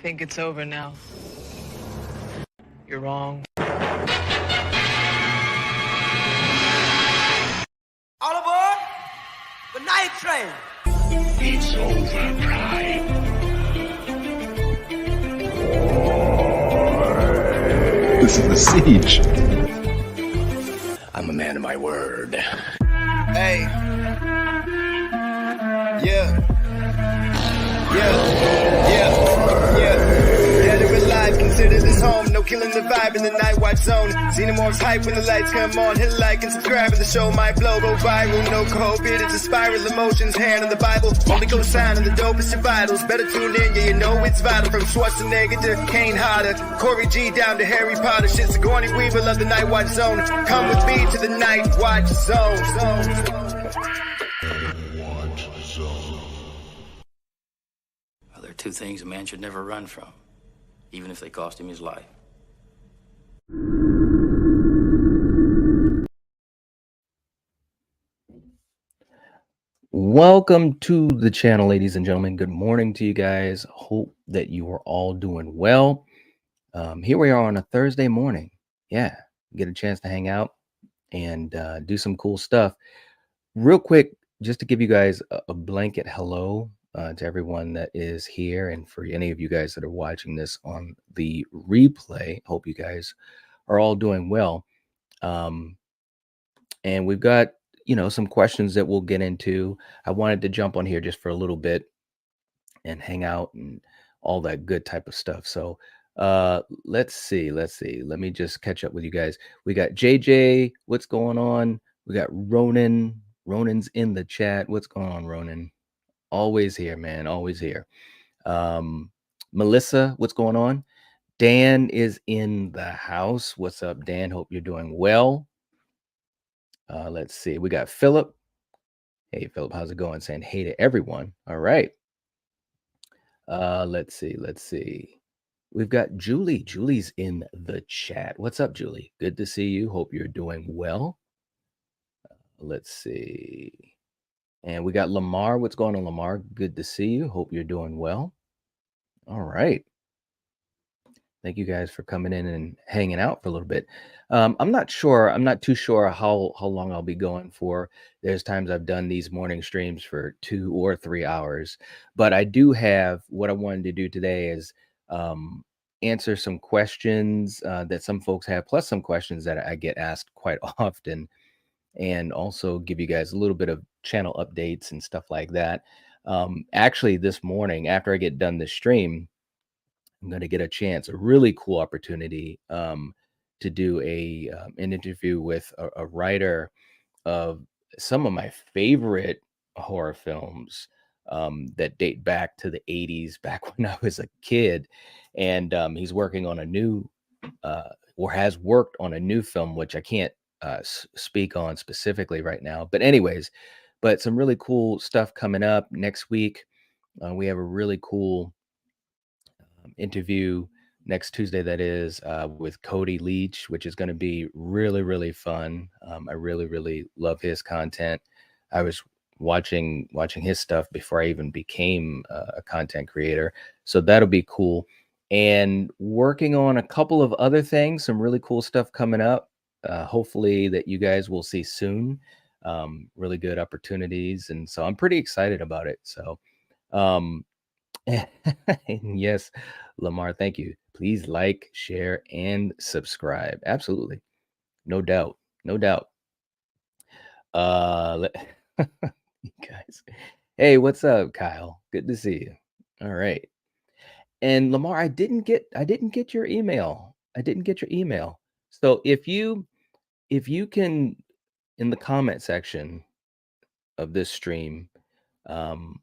think it's over now. You're wrong. All aboard the night train. It's over, Prime. This is the siege. I'm a man of my word. Hey. Yeah. Dead or alive, consider this home. No killing the vibe in the night watch zone. Xenomorphs hype when the lights come on. Hit like and subscribe and the show might blow. Go viral, no COVID. It's a spiral. Emotions, hand on the Bible. Only go sign on the dopest your vitals. Better tune in, yeah, you know it's vital. From Schwarzenegger to Kane Hodder, Corey G down to Harry Potter. Shit, Sigourney Weaver, love the night watch zone. Come with me to the night watch zone. Well, there are two things a man should never run from, even if they cost him his life. Welcome to the channel, ladies and gentlemen. Good morning to you guys. Hope that you are all doing well. Here we are on a Thursday morning. Yeah, get a chance to hang out and do some cool stuff. Real quick, just to give you guys a blanket hello to everyone that is here, and for any of you guys that are watching this on the replay, hope you guys are all doing well. And we've got, you know, some questions that we'll get into. I wanted to jump on here just for a little bit and hang out and all that good type of stuff. So let's see. Let me just catch up with you guys. We got JJ. What's going on? We got Ronan. Ronan's in the chat. What's going on, Ronan? Always here, man. Always here. Melissa, what's going on? Dan is in the house. What's up, Dan? Hope you're doing well. Let's see. We got Philip. Hey, Philip, how's it going? Saying hey to everyone. All right. Let's see. We've got Julie. Julie's in the chat. What's up, Julie? Good to see you. Hope you're doing well. Let's see. And we got Lamar. What's going on, Lamar? Good to see you. Hope you're doing well. All right. Thank you guys for coming in and hanging out for a little bit. I'm not too sure how long I'll be going for. There's times I've done these morning streams for 2 or 3 hours, but I do have what I wanted to do today is answer some questions that some folks have, plus some questions that I get asked quite often, and also give you guys a little bit of channel updates and stuff like that. Actually, this morning, after I get done this stream, I'm going to get a really cool opportunity to do an interview with a writer of some of my favorite horror films that date back to the 80s, back when I was a kid. And he's working on a new, or has worked on a new film, which I can't speak on specifically right now. But anyways, some really cool stuff coming up next week. We have a really cool interview next Tuesday, that is, with Cody Leach, which is going to be really, really fun. I really love his content. I was watching his stuff before I even became a content creator, so that'll be cool. And working on a couple of other things, some really cool stuff coming up, hopefully that you guys will see soon. Really good opportunities, and so I'm pretty excited about it. So yes, Lamar, thank you. Please like, share, and subscribe. Absolutely. No doubt. You guys. Hey, what's up, Kyle? Good to see you. All right. And Lamar, I didn't get your email. So if you can, in the comment section of this stream,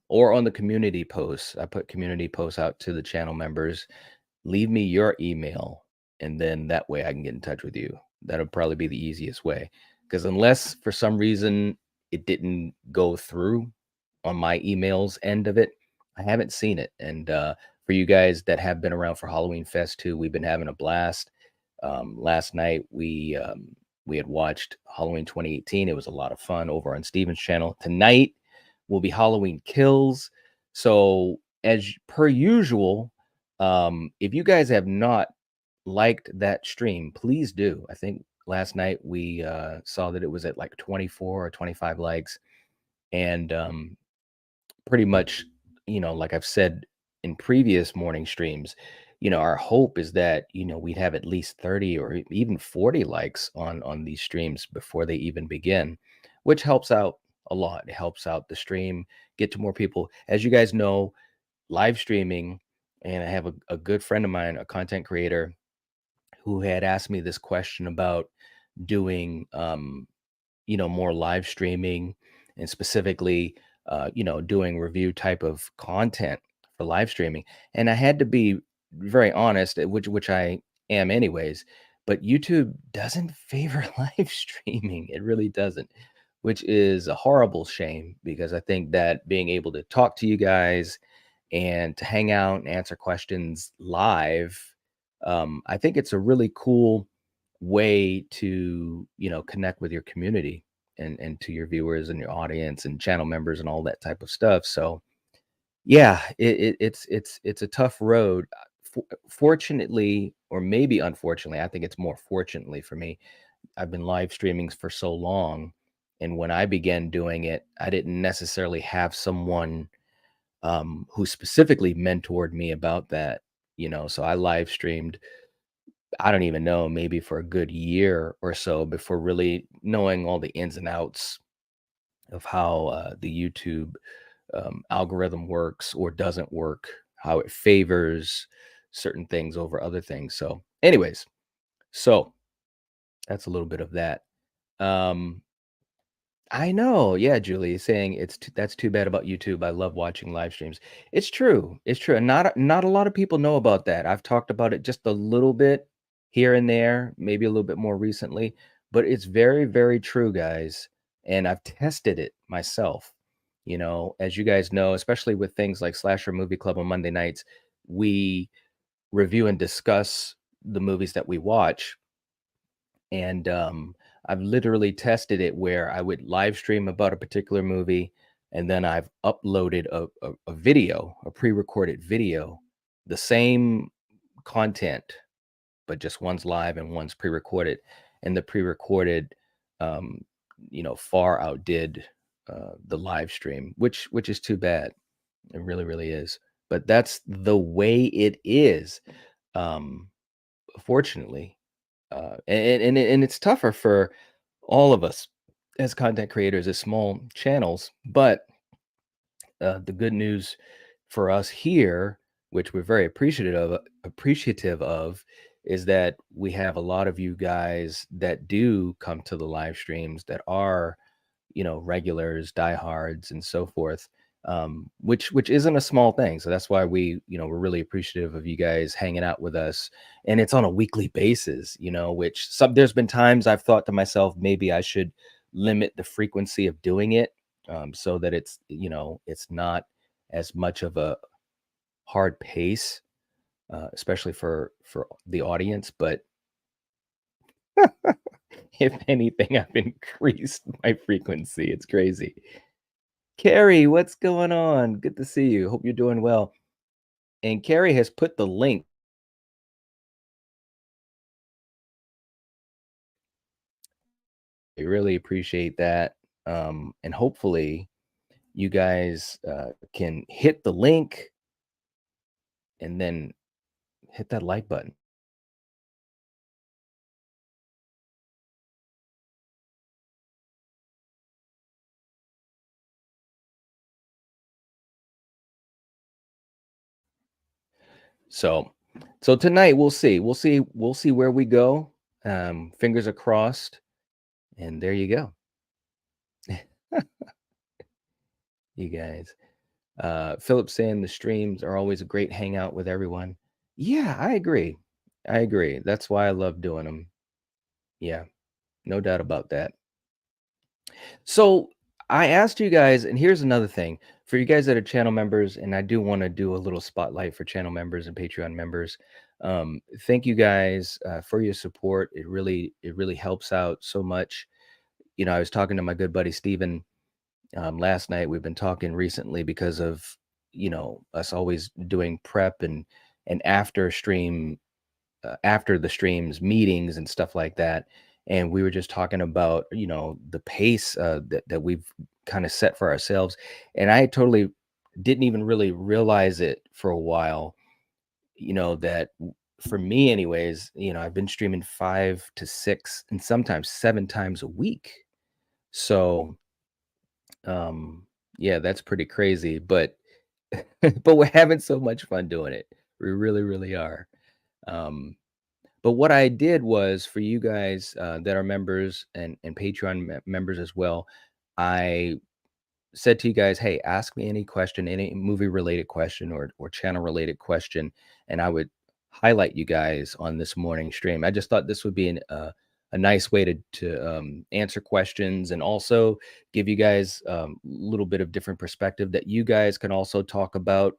or on the community posts, I put community posts out to the channel members, leave me your email, and then that way I can get in touch with you. That'll probably be the easiest way, because unless for some reason it didn't go through on my emails end of it, I haven't seen it. And for you guys that have been around for Halloween Fest too, we've been having a blast. Last night we had watched Halloween 2018. It was a lot of fun over on Steven's channel. Tonight will be Halloween Kills. So as per usual, If you guys have not liked that stream, please do. I think last night we saw that it was at like 24 or 25 likes. And pretty much, like I've said in previous morning streams, our hope is that, we'd have at least 30 or even 40 likes on these streams before they even begin, which helps out a lot. It helps out the stream, get to more people. As you guys know, live streaming, and I have a good friend of mine, a content creator, who had asked me this question about doing more live streaming, and specifically doing review type of content for live streaming. And I had to be very honest, which I am anyways, but YouTube doesn't favor live streaming. It really doesn't, which is a horrible shame, because I think that being able to talk to you guys and to hang out and answer questions live, I think it's a really cool way to connect with your community, and to your viewers and your audience and channel members and all that type of stuff. So yeah, it's a tough road. Fortunately, or maybe unfortunately, I think it's more fortunately for me, I've been live streaming for so long, and when I began doing it, I didn't necessarily have someone who specifically mentored me about that. So I live streamed, I don't even know, maybe for a good year or so before really knowing all the ins and outs of how the YouTube algorithm works or doesn't work, how it favors certain things over other things. So, anyways, so that's a little bit of that. Um, I know. Yeah, Julie is saying that's too bad about YouTube. I love watching live streams. It's true. It's true. And not a lot of people know about that. I've talked about it just a little bit here and there, maybe a little bit more recently, but it's very, very true, guys. And I've tested it myself. As you guys know, especially with things like Slasher Movie Club on Monday nights, we review and discuss the movies that we watch. And I've literally tested it where I would live stream about a particular movie, and then I've uploaded a video, a pre-recorded video, the same content, but just one's live and one's pre-recorded. And the pre-recorded, um, far outdid the live stream, which is too bad. It really, really is. But that's the way it is. Um, Fortunately, and it's tougher for all of us as content creators, as small channels. But the good news for us here, which we're very appreciative of, is that we have a lot of you guys that do come to the live streams, that are regulars, diehards, and so forth. Which isn't a small thing. So that's why we're really appreciative of you guys hanging out with us. And it's on a weekly basis, which there's been times I've thought to myself, maybe I should limit the frequency of doing it, so that it's not as much of a hard pace, especially for the audience. But if anything, I've increased my frequency. It's crazy. Carrie, what's going on? Good to see you. Hope you're doing well. And Carrie has put the link. I really appreciate that. And hopefully you guys can hit the link and then hit that like button. So tonight we'll see. We'll see where we go. Fingers are crossed. And there you go. You guys. Philip saying the streams are always a great hangout with everyone. Yeah, I agree. I agree. That's why I love doing them. Yeah, no doubt about that. So I asked you guys, and here's another thing for you guys that are channel members, and I do want to do a little spotlight for channel members and Patreon members. Thank you guys for your support. It really helps out so much. I was talking to my good buddy Steven last night. We've been talking recently because of us always doing prep and and after the streams, meetings and stuff like that. And we were just talking about, the pace that we've kind of set for ourselves. And I totally didn't even really realize it for a while, that for me anyways, I've been streaming 5 to 6 and sometimes 7 times a week. So yeah, that's pretty crazy, but but we're having so much fun doing it. We really, really are. Um, but what I did was for you guys that are members and Patreon members as well, I said to you guys, hey, ask me any question, any movie related question or channel related question, and I would highlight you guys on this morning stream. I just thought this would be a nice way to answer questions and also give you guys a little bit of different perspective that you guys can also talk about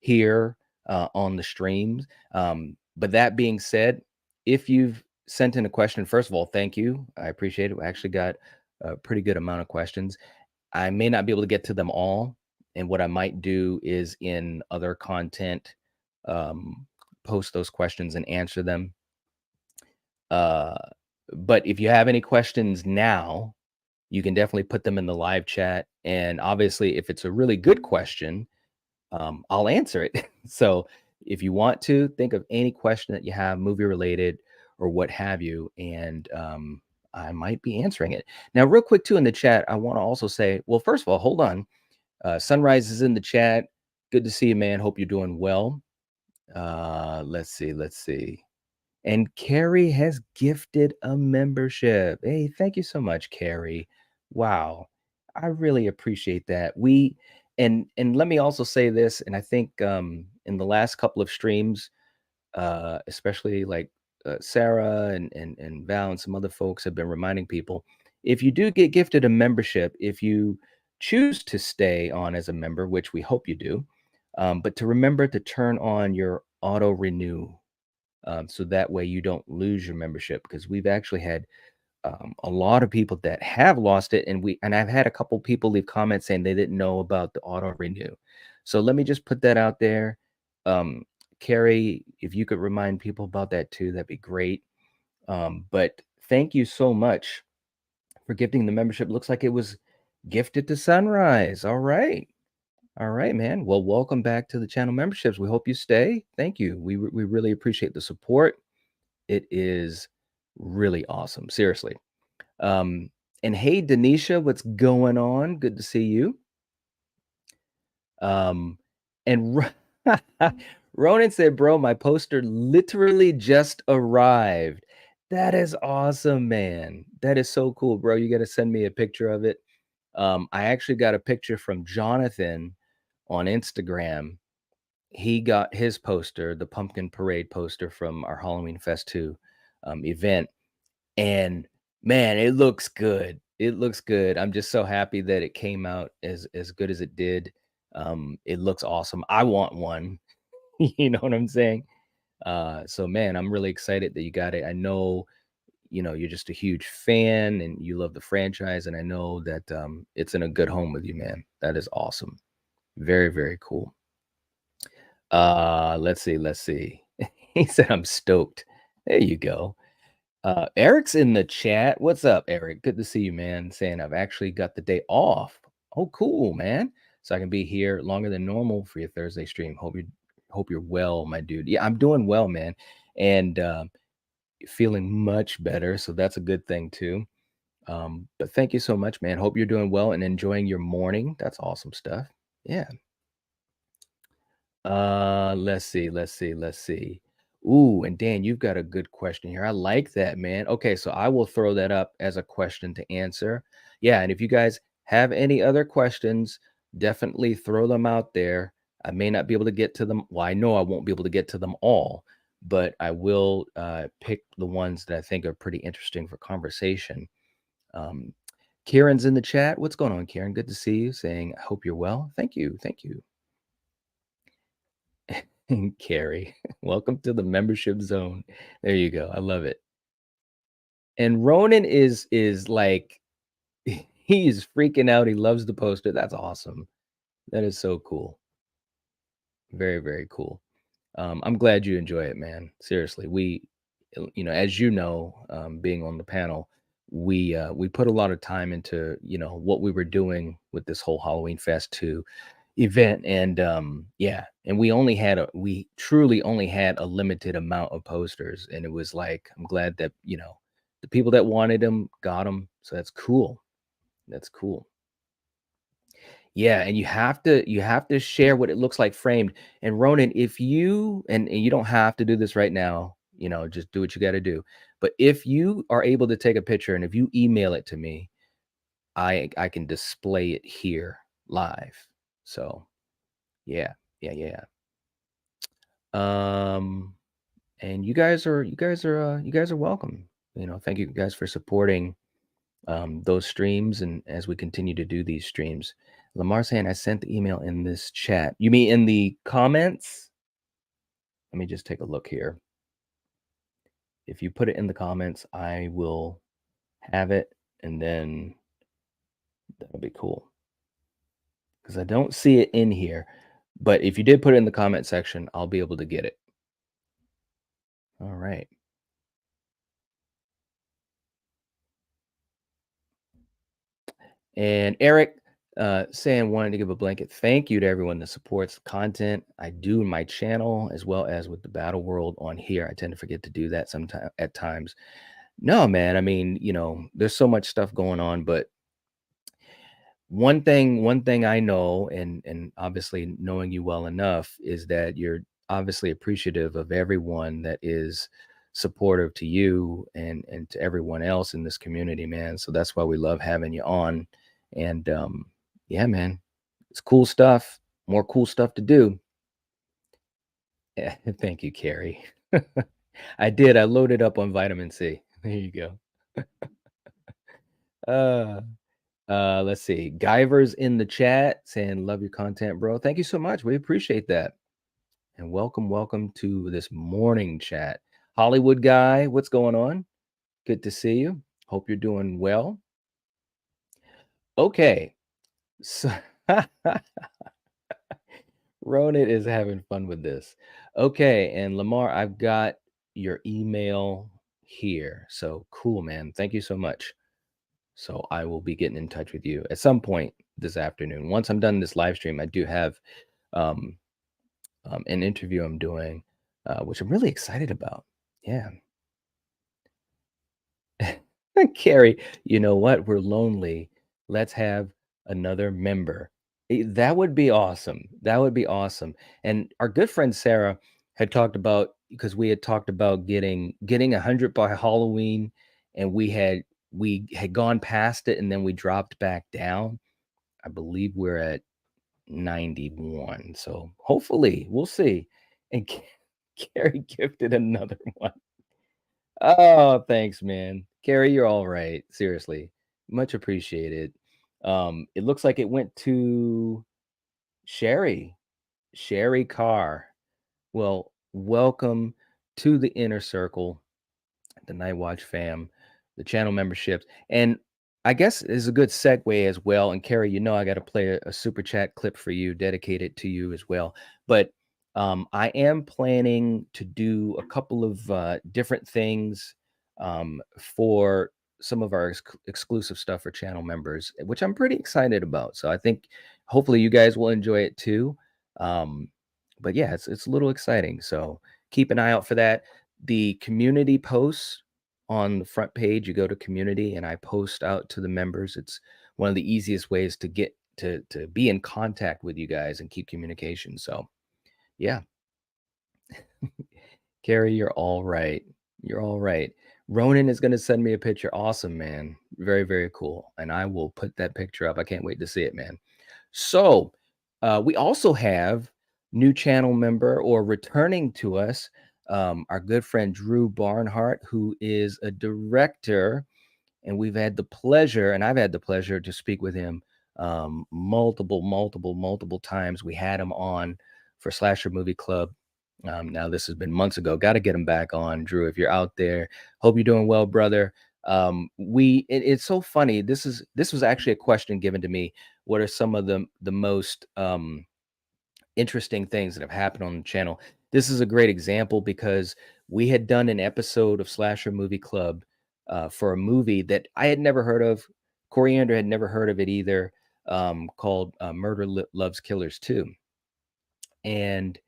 here on the streams. But that being said, if you've sent in a question, first of all, thank you. I appreciate it. We actually got a pretty good amount of questions. I may not be able to get to them all. And what I might do is in other content, um, post those questions and answer them. Uh, but if you have any questions now, you can definitely put them in the live chat. And obviously, if it's a really good question, I'll answer it. So if you want to think of any question that you have, movie related or what have you, and I might be answering it. Now, real quick, too, in the chat, I want to also say, well, first of all, hold on. Sunrise is in the chat. Good to see you, man. Hope you're doing well. Let's see. And Carrie has gifted a membership. Hey, thank you so much, Carrie. Wow. I really appreciate that. And let me also say this, and I think in the last couple of streams, especially like Sarah and Val and some other folks have been reminding people, if you do get gifted a membership, if you choose to stay on as a member, which we hope you do, but to remember to turn on your auto renew, so that way you don't lose your membership, because we've actually had a lot of people that have lost it, and I've had a couple people leave comments saying they didn't know about the auto renew. So let me just put that out there. Um, Carrie, if you could remind people about that too, that'd be great. But thank you so much for gifting the membership. Looks like it was gifted to Sunrise. All right. All right, man. Well, welcome back to the channel memberships. We hope you stay. Thank you. We really appreciate the support. It is really awesome. Seriously. Um, and hey, Denisha, what's going on? Good to see you. And Ronan said, bro, my poster literally just arrived. That is awesome, man. That is so cool, bro. You got to send me a picture of it. I actually got a picture from Jonathan on Instagram. He got his poster, the Pumpkin Parade poster from our Halloween Fest 2 event. And man, it looks good. It looks good. I'm just so happy that it came out as good as it did. It looks awesome. I want one. You know what I'm saying? So man, I'm really excited that you got it. I know, you're just a huge fan and you love the franchise, and I know that it's in a good home with you, man. That is awesome. Very, very cool. Let's see. He said I'm stoked. There you go. Eric's in the chat. What's up, Eric? Good to see you, man. Saying I've actually got the day off. Oh, cool, man. So I can be here longer than normal for your Thursday stream. Hope you're well, my dude. Yeah, I'm doing well, man, and feeling much better. So that's a good thing too. But thank you so much, man. Hope you're doing well and enjoying your morning. That's awesome stuff. Yeah. Let's see. Ooh, and Dan, you've got a good question here. I like that, man. Okay, so I will throw that up as a question to answer. Yeah, and if you guys have any other questions, definitely throw them out there. I may not be able to get to them. Well, I know I won't be able to get to them all, but I will pick the ones that I think are pretty interesting for conversation. Um, Kieran's in the chat. What's going on, Kieran? Good to see you. Saying, I hope you're well. Thank you. Thank you. Carrie, welcome to the membership zone. There you go. I love it. And Ronan is like he is freaking out. He loves the poster. That's awesome. That is so cool. Very, very cool. I'm glad you enjoy it, man. Seriously, as you know, being on the panel, we put a lot of time into what we were doing with this whole Halloween Fest 2 event, and yeah, and we truly only had a limited amount of posters, and it was like I'm glad that the people that wanted them got them, so that's cool. That's cool. Yeah, and you have to share what it looks like framed. And Ronan, if you and you don't have to do this right now, just do what you got to do. But if you are able to take a picture and if you email it to me, I can display it here live. So yeah, yeah, yeah. Um, and you guys are welcome. Thank you guys for supporting those streams and as we continue to do these streams. Lamar saying I sent the email in this chat. You mean in the comments? Let me just take a look here. If you put it in the comments, I will have it, and then that'll be cool. Because I don't see it in here. But if you did put it in the comment section, I'll be able to get it. All right. And Eric saying wanted to give a blanket thank you to everyone that supports the content I do in my channel as well as with the Battle World on here. I tend to forget to do that sometimes at times. No, man. I mean, there's so much stuff going on, but one thing I know, and obviously knowing you well enough, is that you're obviously appreciative of everyone that is supportive to you and to everyone else in this community, man. So that's why we love having you on. And yeah, man, it's cool stuff. More cool stuff to do. Yeah, thank you, Carrie. I did. I loaded up on vitamin C. There you go. Uh, let's see. Guyver's in the chat saying, love your content, bro. Thank you so much. We appreciate that. And welcome to this morning chat. Hollywood guy, what's going on? Good to see you. Hope you're doing well. Okay. So Ronan is having fun with this. Okay, and Lamar, I've got your email here. So cool, man. Thank you so much. So I will be getting in touch with you at some point this afternoon. Once I'm done this live stream, I do have um, an interview I'm doing, which I'm really excited about. Yeah. Carrie, you know what? We're lonely. Let's have another member. That would be awesome. That would be awesome. And our good friend Sarah had talked about because we had talked about getting 100 by Halloween, and we had gone past it, and then we dropped back down. I believe we're at 91. So hopefully we'll see. And Carrie gifted another one. Oh, thanks, man. Carrie, you're all right. Seriously. Much appreciated. It looks like it went to Sherry. Sherry Carr. Well, welcome to the inner circle, the Night Watch fam, the channel memberships. And I guess is a good segue as well. And Carrie, I got to play a super chat clip for you, dedicated to you as well. But I am planning to do a couple of different things for some of our exclusive stuff for channel members, which I'm pretty excited about. So I think hopefully you guys will enjoy it too. But yeah, it's a little exciting. So keep an eye out for that. The community posts on the front page, you go to community and I post out to the members. It's one of the easiest ways to get to be in contact with you guys and keep communication. So yeah. Carrie, you're all right. You're all right. Ronan is going to send me a picture. Awesome, man. Very, very cool. And I will put that picture up. I can't wait to see it, man. So we also have new channel member or returning to us, our good friend Drew Barnhart, who is a director. And I've had the pleasure to speak with him multiple times. We had him on for Slasher Movie Club. Now this has been months ago. Got to get him back on, Drew. If you're out there, hope you're doing well, brother. It's so funny. This was actually a question given to me. What are some of the most interesting things that have happened on the channel? this is a great example because we had done an episode of Slasher Movie Club for a movie that I had never heard of. Coriander had never heard of it either, called Loves Killers 2. And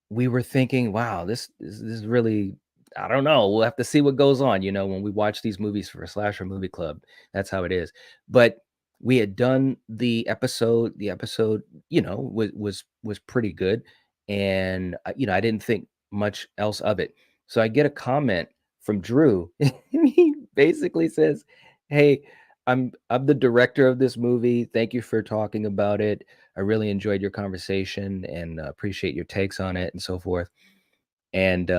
we were thinking, wow, this is really, I don't know. We'll have to see what goes on, when we watch these movies for a Slasher Movie Club. That's how it is. But we had done the episode. The episode, was pretty good, and I didn't think much else of it. So I get a comment from Drew, and he basically says, "Hey, I'm the director of this movie. Thank you for talking about it. I really enjoyed your conversation and appreciate your takes on it and so forth." And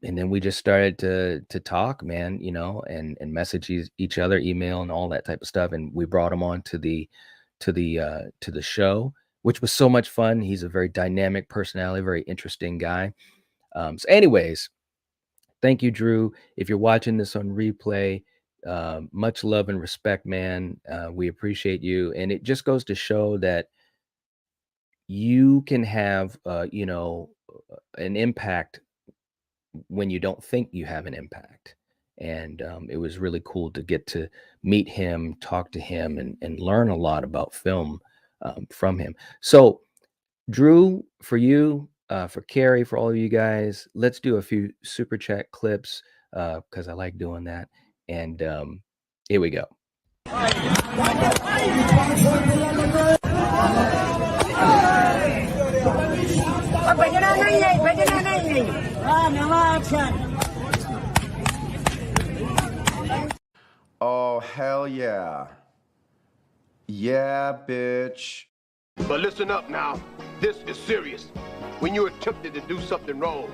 and then we just started to talk, man, and message each other, email and all that type of stuff. And we brought him on to the show, which was so much fun. He's a very dynamic personality, very interesting guy. So, anyways, thank you, Drew. If you're watching this on replay, much love and respect, man. We appreciate you, and it just goes to show that you can have, an impact when you don't think you have an impact. And it was really cool to get to meet him, talk to him, and learn a lot about film from him. So, Drew, for you, for Carrie, for all of you guys, let's do a few super chat clips because I like doing that. And here we go. Oh, hell yeah. Yeah, bitch. But listen up now. This is serious. When you're tempted to do something wrong,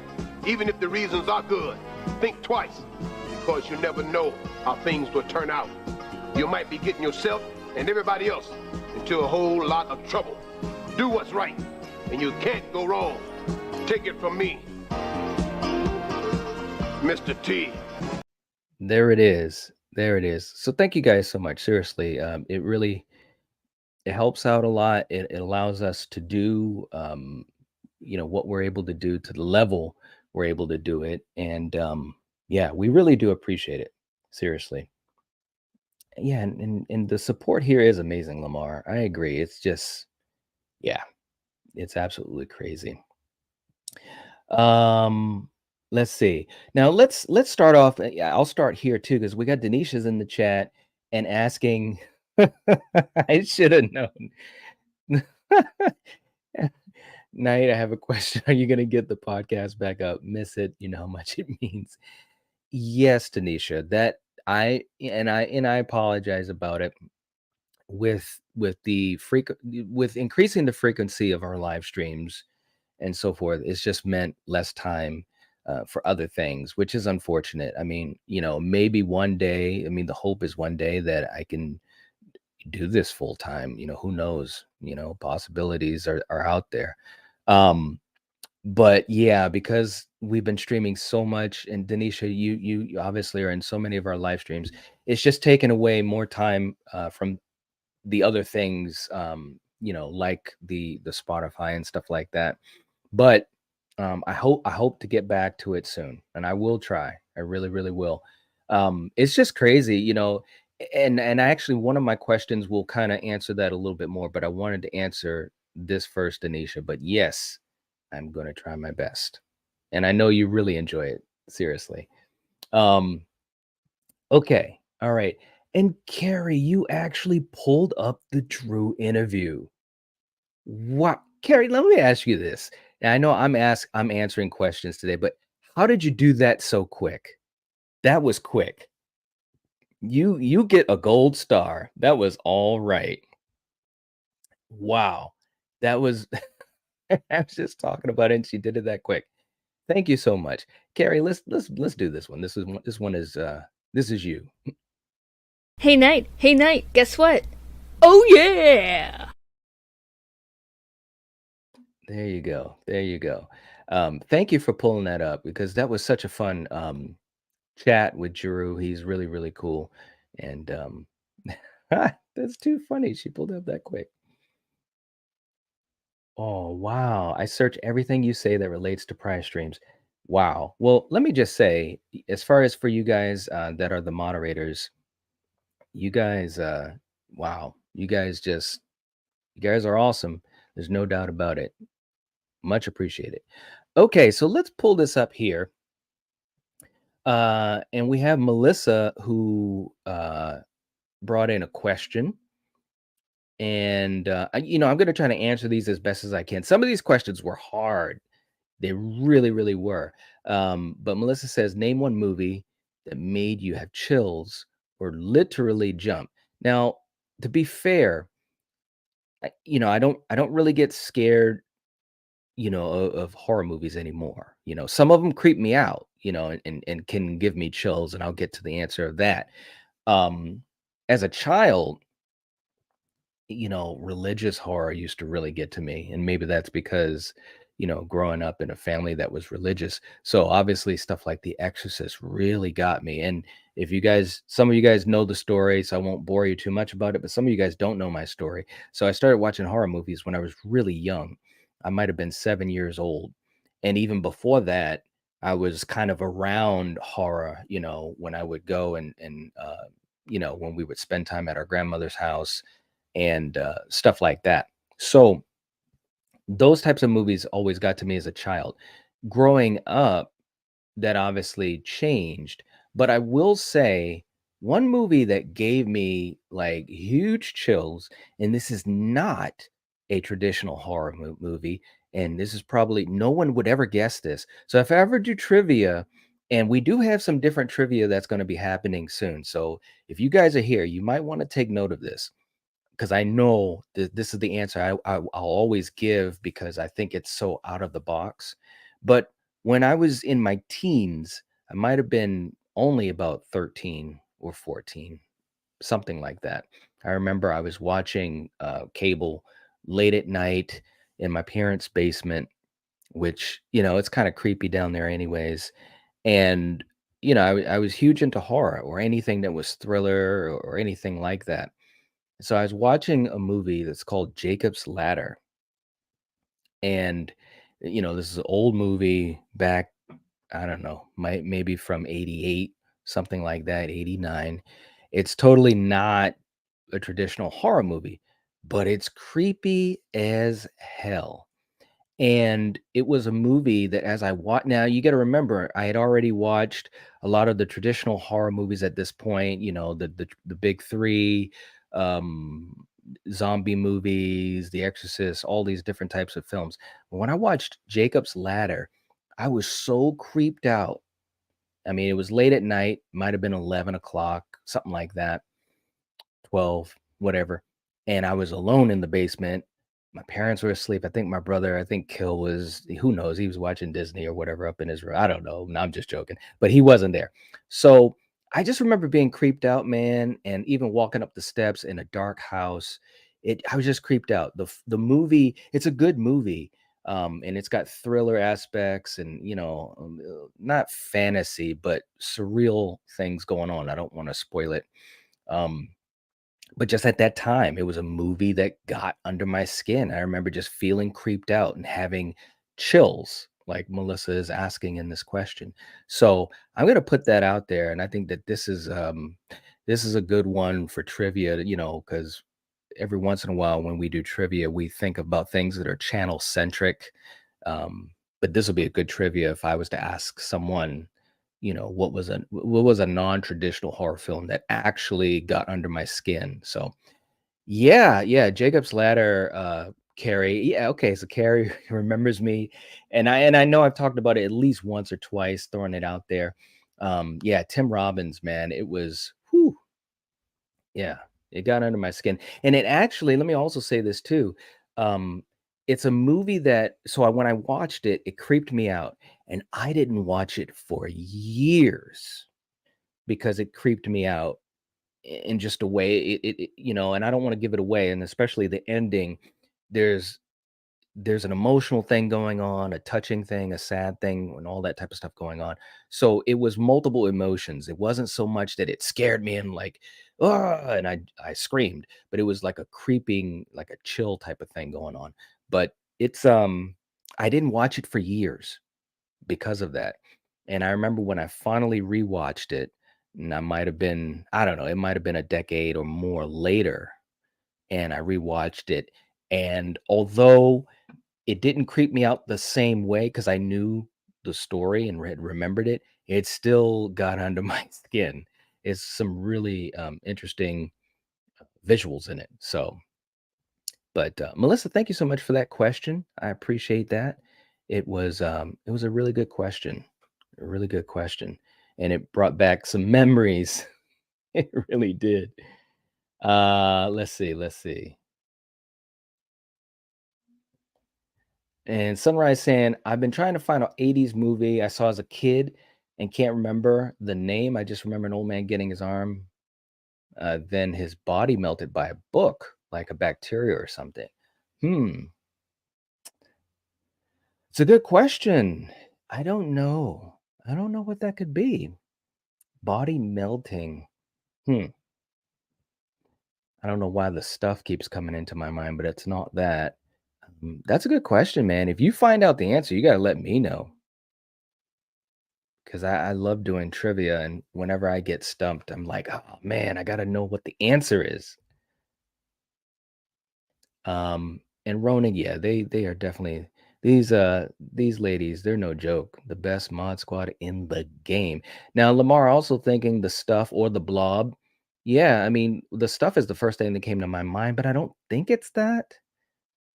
even if the reasons are good, think twice, because you never know how things will turn out. You might be getting yourself and everybody else into a whole lot of trouble. Do what's right, and you can't go wrong. Take it from me, Mr. T. There it is. There it is. So thank you guys so much. Seriously, it helps out a lot. It allows us to do, what we're able to do to the level we're able to do it. And yeah, we really do appreciate it. Seriously. Yeah, and the support here is amazing, Lamar. I agree. It's just, yeah, it's absolutely crazy. Let's see. Now let's start off. Yeah, I'll start here too because we got Denisha's in the chat and asking. I should have known. Night, I have a question. Are you going to get the podcast back up? Miss it. You know how much it means. Yes, Denisha. That I apologize about it. With with increasing the frequency of our live streams and so forth, it's just meant less time for other things, which is unfortunate. I mean, maybe one day. I mean, the hope is one day that I can do this full time. Who knows? Possibilities are out there. But yeah, because we've been streaming so much, and Denisha, you obviously are in so many of our live streams. It's just taken away more time from the other things, like the Spotify and stuff like that. But I hope to get back to it soon, and I will try. I really, really will. It's just crazy, and actually one of my questions will kind of answer that a little bit more, but I wanted to answer this first, Anisha. But yes, I'm going to try my best, and I know you really enjoy it. Seriously. Okay. All right. And Carrie, you actually pulled up the Drew interview. What, Carrie? Let me ask you this. Now, I know I'm answering questions today, but how did you do that so quick? That was quick. You get a gold star. That was all right. Wow. That was I was just talking about it and she did it that quick. Thank you so much. Carrie, let's do this one. This one is this is you. Hey Night, guess what? Oh yeah! There you go. There you go. Thank you for pulling that up because that was such a fun chat with Drew. He's really, really cool. And that's too funny. She pulled up that quick. Oh, wow. I search everything you say that relates to prior streams. Wow. Well, let me just say, as far as for you guys that are the moderators, you guys, wow, you guys are awesome. There's no doubt about it. Much appreciated. Okay, so let's pull this up here. And we have Melissa who brought in a question. And, I'm going to try to answer these as best as I can. Some of these questions were hard. They really, really were. But Melissa says, name one movie that made you have chills or literally jump. Now, to be fair, I don't really get scared, of horror movies anymore. Some of them creep me out, and can give me chills, and I'll get to the answer of that. Um, as a child, religious horror used to really get to me. And maybe that's because, growing up in a family that was religious. So obviously stuff like The Exorcist really got me. And if some of you guys know the story, so I won't bore you too much about it, but some of you guys don't know my story. So I started watching horror movies when I was really young. I might have been 7 years old. And even before that, I was kind of around horror, when I would go and when we would spend time at our grandmother's house and stuff like that. So those types of movies always got to me as a child. Growing up, that obviously changed, but I will say one movie that gave me like huge chills, and this is not a traditional horror movie, and this is probably no one would ever guess this. So if I ever do trivia, and we do have some different trivia that's going to be happening soon. So if you guys are here, you might want to take note of this because I know that this is the answer I'll always give because I think it's so out of the box. But when I was in my teens, I might have been only about 13 or 14, something like that. I remember I was watching cable late at night in my parents' basement, which, it's kind of creepy down there, anyways. And, I was huge into horror or anything that was thriller or anything like that. So I was watching a movie that's called Jacob's Ladder. And, this is an old movie back, I don't know, maybe from 88, something like that, 89. It's totally not a traditional horror movie, but it's creepy as hell. And it was a movie that as I watched, now you got to remember, I had already watched a lot of the traditional horror movies at this point, the big three, um, zombie movies, The Exorcist, all these different types of films. But when I watched Jacob's Ladder, I was so creeped out. I mean, it was late at night, might have been 11 o'clock, something like that. 12, whatever. And I was alone in the basement. My parents were asleep. I think Kill was, who knows, he was watching Disney or whatever up in his room. I don't know. No, I'm just joking. But he wasn't there. So I just remember being creeped out, man. And even walking up the steps in a dark house. I was just creeped out. The movie, it's a good movie. And it's got thriller aspects and, not fantasy, but surreal things going on. I don't want to spoil it. Um, but just at that time, it was a movie that got under my skin. I remember just feeling creeped out and having chills, like Melissa is asking in this question. So I'm gonna put that out there, and I think that this is a good one for trivia, because every once in a while when we do trivia, we think about things that are channel centric. But this will be a good trivia if I was to ask someone, what was a non-traditional horror film that actually got under my skin. So yeah, yeah, Jacob's Ladder, Carrie. Yeah, okay, so Carrie remembers me, and I know I've talked about it at least once or twice, throwing it out there. Yeah, Tim Robbins, man, it was, whew, yeah, it got under my skin, and it actually. Let me also say this too. Um, it's a movie that, when I watched it, it creeped me out, and I didn't watch it for years because it creeped me out in just a way and I don't want to give it away, and especially the ending. There's there's an emotional thing going on, a touching thing, a sad thing, and all that type of stuff going on. So it was multiple emotions. It wasn't so much that it scared me and like, oh, and I screamed, but it was like a creeping, like a chill type of thing going on. But It's I didn't watch it for years because of that. And I remember when I finally rewatched it, and I might have been, I don't know, it might have been a decade or more later, and I rewatched it. And although it didn't creep me out the same way because I knew the story and had remembered it, it still got under my skin. It's some really interesting visuals in it. So, but Melissa, thank you so much for that question. I appreciate that. It was a really good question, a really good question, and it brought back some memories. It really did. Let's see, let's see. And Sunrise saying, I've been trying to find an 80s movie I saw as a kid and can't remember the name. I just remember an old man getting his arm, then his body melted by a book, like a bacteria or something. Hmm. It's a good question. I don't know. I don't know what that could be. Body melting. Hmm. I don't know why the stuff keeps coming into my mind, but it's not that. That's a good question, man. If you find out the answer, you got to let me know because I love doing trivia. And whenever I get stumped, I'm like, oh man, I got to know what the answer is. And Ronan, yeah, they are definitely these ladies, they're no joke. The best mod squad in the game. Now, Lamar also thinking the stuff or the blob. Yeah, I mean, the stuff is the first thing that came to my mind, but I don't think it's that.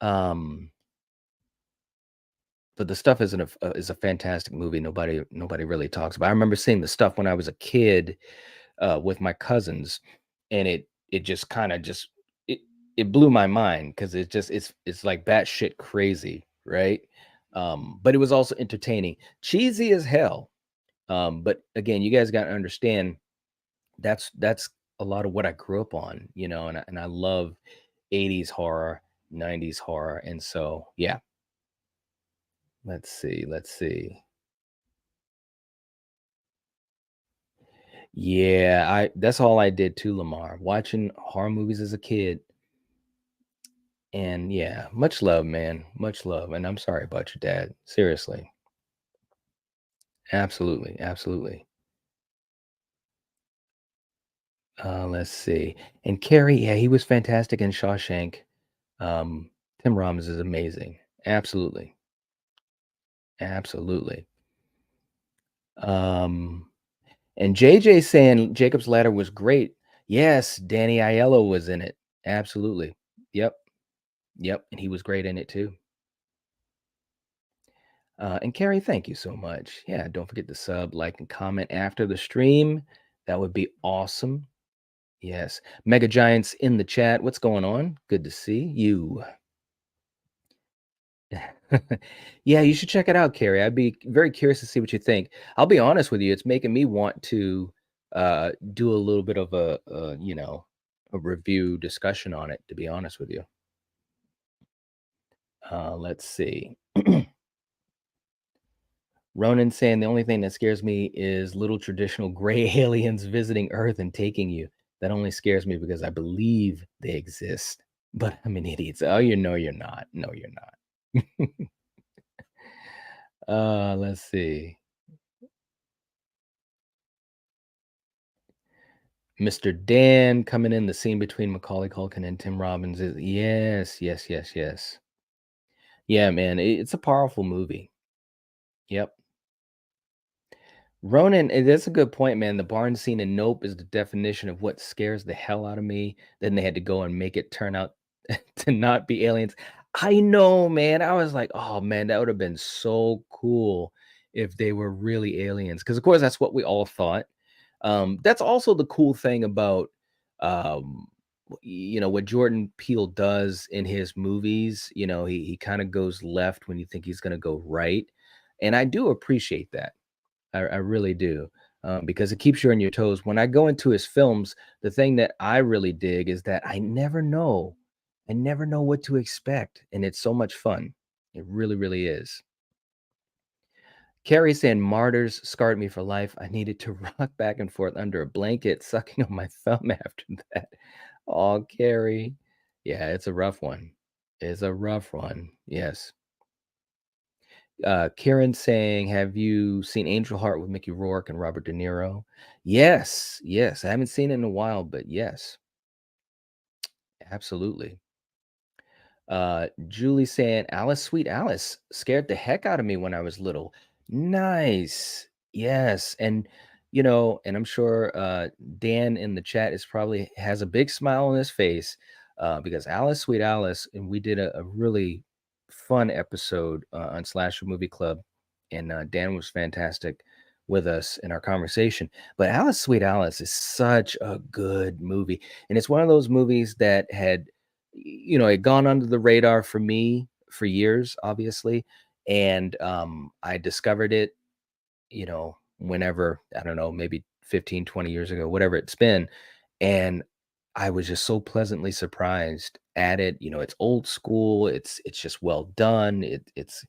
Um, but the stuff is a fantastic movie. Nobody really talks about. I remember seeing the stuff when I was a kid with my cousins, and it just kind of just it it blew my mind because it's like batshit crazy, right? But it was also entertaining, cheesy as hell. But again, you guys got to understand that's a lot of what I grew up on, and I love 80s horror, 90s horror, and so yeah. Let's see, let's see. Yeah, I that's all I did too, Lamar. Watching horror movies as a kid. And yeah, much love, man. Much love. And I'm sorry about your dad. Seriously. Absolutely. Absolutely. Let's see. And Carrie, yeah, he was fantastic in Shawshank. Um, Tim Robbins is amazing. Absolutely. Absolutely. Um, and JJ saying Jacob's Ladder was great. Yes, Danny Aiello was in it. Absolutely. Yep. Yep. And he was great in it too. And Carrie, thank you so much. Yeah, don't forget to sub, like, and comment after the stream. That would be awesome. Yes. Mega Giants in the chat. What's going on? Good to see you. Yeah, you should check it out, Carrie. I'd be very curious to see what you think. I'll be honest with you, it's making me want to do a little bit of a review discussion on it, to be honest with you. Let's see. Ronan saying the only thing that scares me is little traditional gray aliens visiting Earth and taking you. That only scares me because I believe they exist. But I'm an idiot. So, oh, you know you're not. No, you're not. Let's see. Mr. Dan coming in the scene between Macaulay Culkin and Tim Robbins is yes, yes, yes, yes. Yeah, man, it's a powerful movie. Yep. Ronan, that's a good point, man. The barn scene in Nope is the definition of what scares the hell out of me. Then they had to go and make it turn out to not be aliens. I know, man. I was like, oh man, that would have been so cool if they were really aliens. Because of course that's what we all thought. That's also the cool thing about um, what Jordan Peele does in his movies. He kind of goes left when you think he's gonna go right. And I do appreciate that. I really do, because it keeps you on your toes. When I go into his films, the thing that I really dig is that I never know what to expect, and it's so much fun. It really, really is. Carrie saying martyrs scarred me for life. I needed to rock back and forth under a blanket, sucking on my thumb after that. Oh, Carrie. Yeah, it's a rough one. It's a rough one. Yes. Kieran saying, "Have you seen Angel Heart with Mickey Rourke and Robert De Niro?" Yes, yes. I haven't seen it in a while, but yes, absolutely. Julie saying, "Alice, Sweet Alice, scared the heck out of me when I was little." Nice. Yes. And and I'm sure Dan in the chat is probably has a big smile on his face because Alice, Sweet Alice, and we did a really fun episode on Slasher Movie Club, and Dan was fantastic with us in our conversation. But Alice, Sweet Alice is such a good movie, and it's one of those movies that had it gone under the radar for me for years, obviously. And I discovered it, whenever, I don't know, maybe 15, 20 years ago, whatever it's been. And I was just so pleasantly surprised at it. It's old school, it's just well done. It's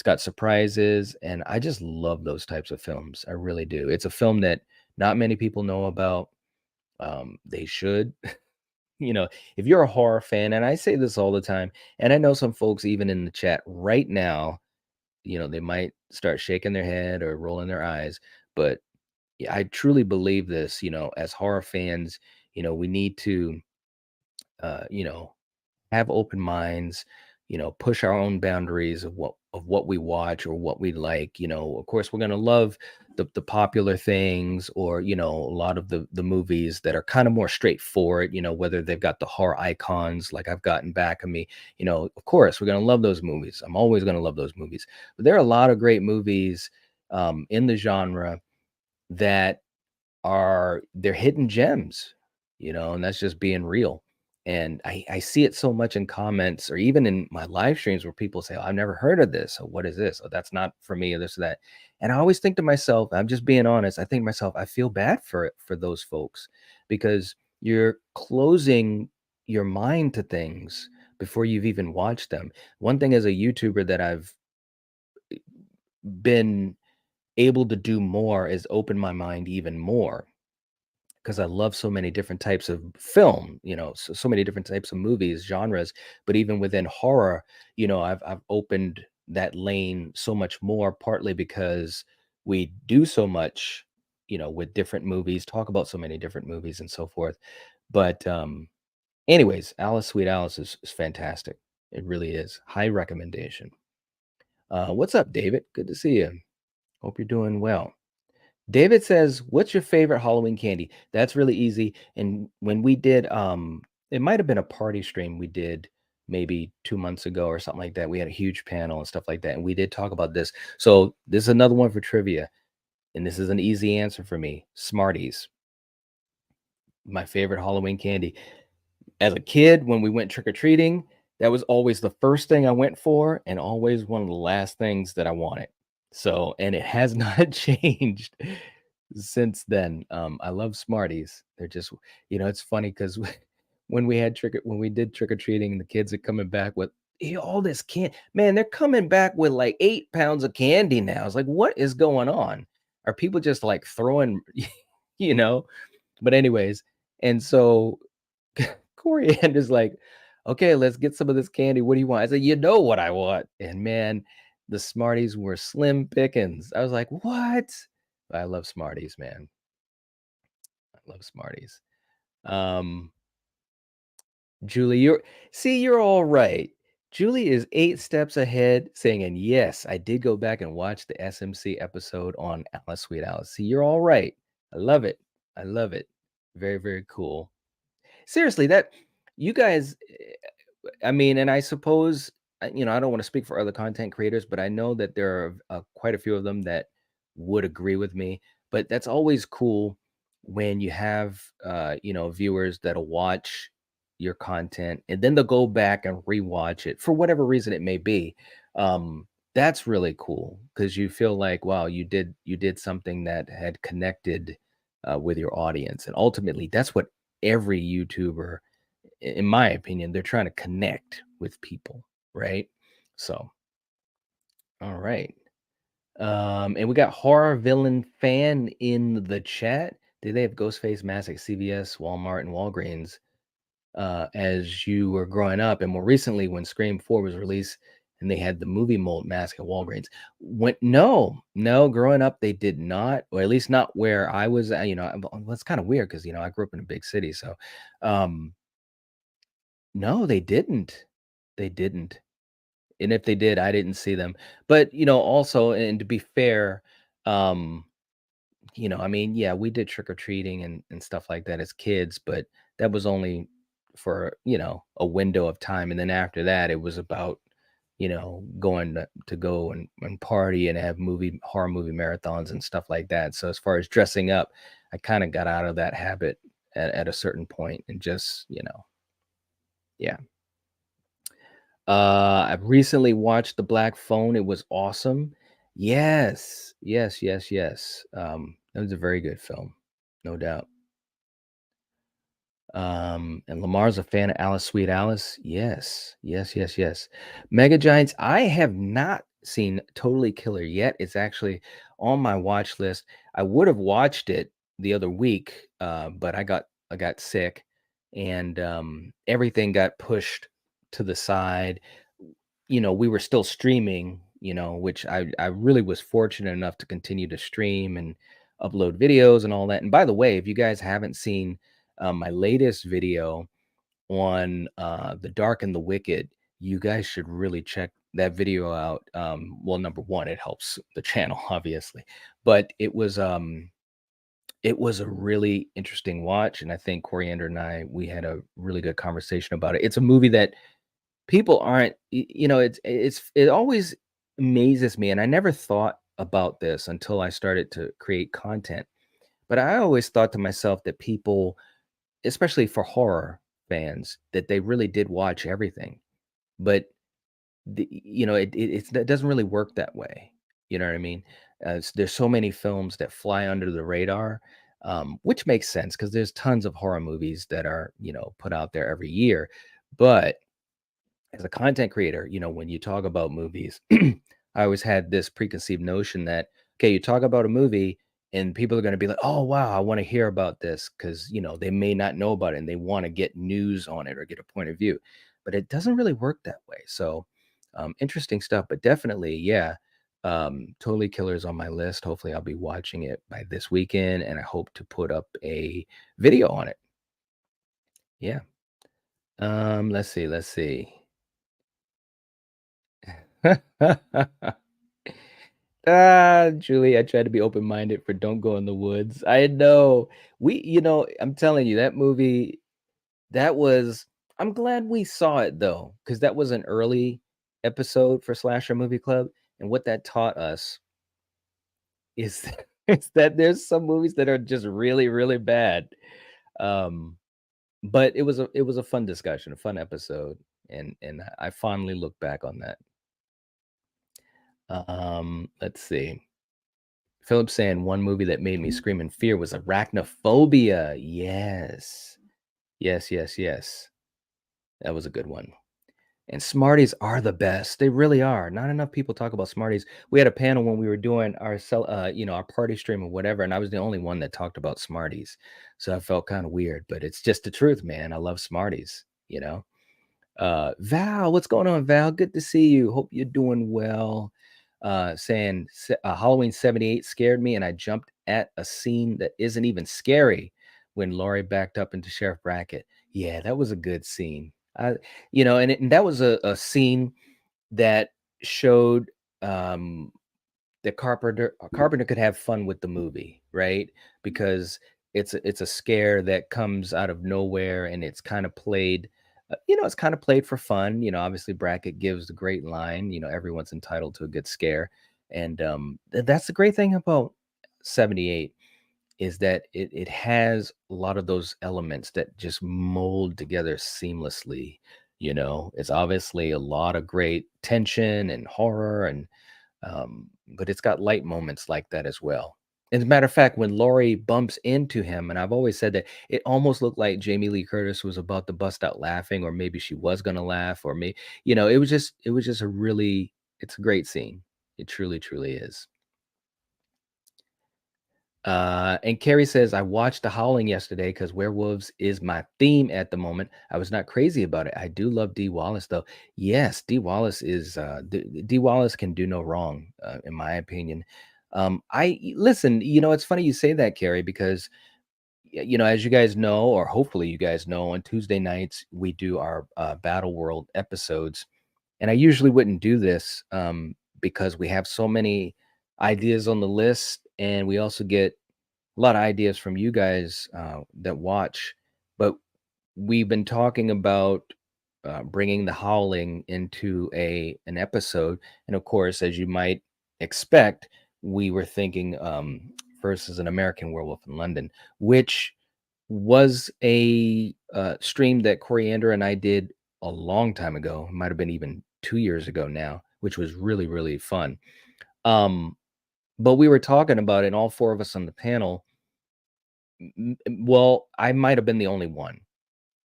got surprises, and I just love those types of films. I really do. It's a film that not many people know about. They should. If you're a horror fan, and I say this all the time, and I know some folks even in the chat right now, they might start shaking their head or rolling their eyes, but yeah, I truly believe this, as horror fans, we need to, uh, you know, have open minds, push our own boundaries of what we watch or what we like. Of course, we're gonna love the popular things, or a lot of the movies that are kind of more straightforward. Whether they've got the horror icons like I've gotten back of me. Of course, we're gonna love those movies. I'm always gonna love those movies. But there are a lot of great movies in the genre that they're hidden gems, and that's just being real. And I see it so much in comments or even in my live streams where people say, "Oh, I've never heard of this. Or what is this? Or that's not for me, or this or that." And I always think to myself, I'm just being honest, I think to myself, I feel bad for those folks because you're closing your mind to things before you've even watched them. One thing as a YouTuber that I've been able to do more is open my mind even more because I love so many different types of film, so many different types of movies, genres, but even within horror, I've opened that lane so much more, partly because we do so much, with different movies, talk about so many different movies and so forth. But anyways, Alice, Sweet Alice is fantastic. It really is. High recommendation. What's up, David? Good to see you. Hope you're doing well. David says, "What's your favorite Halloween candy?" That's really easy. And when we did, it might have been a party stream we did maybe 2 months ago or something like that. We had a huge panel and stuff like that, and we did talk about this. So this is another one for trivia, and this is an easy answer for me. Smarties, my favorite Halloween candy. As a kid, when we went trick or treating, that was always the first thing I went for, and always one of the last things that I wanted. So, and it has not changed since then. I love Smarties. They're just, it's funny because when we did trick or treating, the kids are coming back with all this man, they're coming back with like 8 pounds of candy now. It's like, what is going on? Are people just like throwing, you know? But anyways, and so Coriander's like, "Okay, let's get some of this candy. What do you want?" I said, "You know what I want." And man, the Smarties were slim pickings. I was like, "What?" I love Smarties, man. I love Smarties. Um, Julie, you're all right. Julie is 8 steps ahead, saying, "And yes, I did go back and watch the SMC episode on Alice Sweet Alice." See, you're all right. I love it. I love it. Very, very cool. Seriously, that you guys, I mean, and I suppose, I don't want to speak for other content creators, but I know that there are quite a few of them that would agree with me. But that's always cool when you have, viewers that'll watch your content and then they'll go back and rewatch it for whatever reason it may be. That's really cool because you feel like, wow, you did something that had connected with your audience, and ultimately, that's what every YouTuber, in my opinion, they're trying to connect with people, right? So, all right. And we got horror villain fan in the chat. Did they have Ghostface mask at CVS, Walmart, and Walgreens? as you were growing up, and more recently when Scream 4 was released and they had the movie mold mask at Walgreens. No, no, growing up they did not, or at least not where I was at. Well, it's kind of weird because I grew up in a big city, so um, no, they didn't. They didn't. And if they did, I didn't see them. But also, and to be fair, um, I mean, yeah, we did trick or treating and stuff like that as kids, but that was only for, a window of time. And then after that, it was about, going to go and party and have horror movie marathons and stuff like that. So as far as dressing up, I kind of got out of that habit at a certain point and just, yeah. I've recently watched The Black Phone. It was awesome. Yes, yes, yes, yes. That was a very good film, no doubt. And Lamar's a fan of Alice Sweet Alice. Yes, yes, yes, yes. Mega Giants. I have not seen Totally Killer yet. It's actually on my watch list. I would have watched it the other week, but I got sick, and everything got pushed to the side. We were still streaming, which I really was fortunate enough to continue to stream and upload videos and all that. And by the way, if you guys haven't seen my latest video on The Dark and the Wicked, you guys should really check that video out. Well, number one, it helps the channel, obviously, but it was a really interesting watch, and I think Coriander and we had a really good conversation about it. It's a movie that people aren't it always amazes me, and I never thought about this until I started to create content, but I always thought to myself that people, especially for horror fans, that they really did watch everything. But it doesn't really work that way. You know what I mean? There's so many films that fly under the radar, which makes sense because there's tons of horror movies that are put out there every year. But as a content creator, when you talk about movies, I always had this preconceived notion that, okay, you talk about a movie and people are going to be like, oh, wow, I want to hear about this because, they may not know about it and they want to get news on it or get a point of view. But it doesn't really work that way. So interesting stuff. But definitely, yeah, Totally Killer is on my list. Hopefully, I'll be watching it by this weekend, and I hope to put up a video on it. Yeah. Let's see. Let's see. Julie, I tried to be open-minded for Don't Go in the Woods. I know. I'm telling you, that movie, that was I'm glad we saw it though, because that was an early episode for Slasher Movie Club. And what that taught us is is that there's some movies that are just really, really bad. Um, but it was a fun discussion, a fun episode, and I fondly look back on that. Let's see. Philip saying one movie that made me scream in fear was Arachnophobia. Yes. Yes, yes, yes. That was a good one. And Smarties are the best. They really are. Not enough people talk about Smarties. We had a panel when we were doing our party stream or whatever, and I was the only one that talked about Smarties. So I felt kind of weird, but it's just the truth, man. I love Smarties. Val, what's going on, Val? Good to see you. Hope you're doing well. Saying Halloween 78 scared me, and I jumped at a scene that isn't even scary when Laurie backed up into Sheriff Brackett. Yeah, that was a good scene. And that was a scene that showed that Carpenter could have fun with the movie, right? Because it's a scare that comes out of nowhere, and it's kind of played. It's kind of played for fun. Obviously Brackett gives the great line. Everyone's entitled to a good scare, and that's the great thing about 78 is that it has a lot of those elements that just mold together seamlessly. It's obviously a lot of great tension and horror, and but it's got light moments like that as well. As a matter of fact, when Laurie bumps into him, and I've always said that it almost looked like Jamie Lee Curtis was about to bust out laughing, or maybe she was gonna laugh, or maybe it was just it's a great scene. It truly, truly is. And Carrie says, I watched The Howling yesterday because werewolves is my theme at the moment. I was not crazy about it. I do love Dee Wallace, though. Yes, Dee Wallace is Dee Wallace can do no wrong, in my opinion. I listen, it's funny you say that, Carrie, because as you guys know, or hopefully you guys know, on Tuesday nights we do our Battle World episodes, and I usually wouldn't do this because we have so many ideas on the list, and we also get a lot of ideas from you guys that watch. But we've been talking about bringing the Howling into an episode, and of course, as you might expect, we were thinking first as an American Werewolf in London, which was a stream that Coriander and I did a long time ago. It might have been even 2 years ago now, which was really, really fun. But we were talking about it, and all four of us on the panel. Well, I might have been the only one,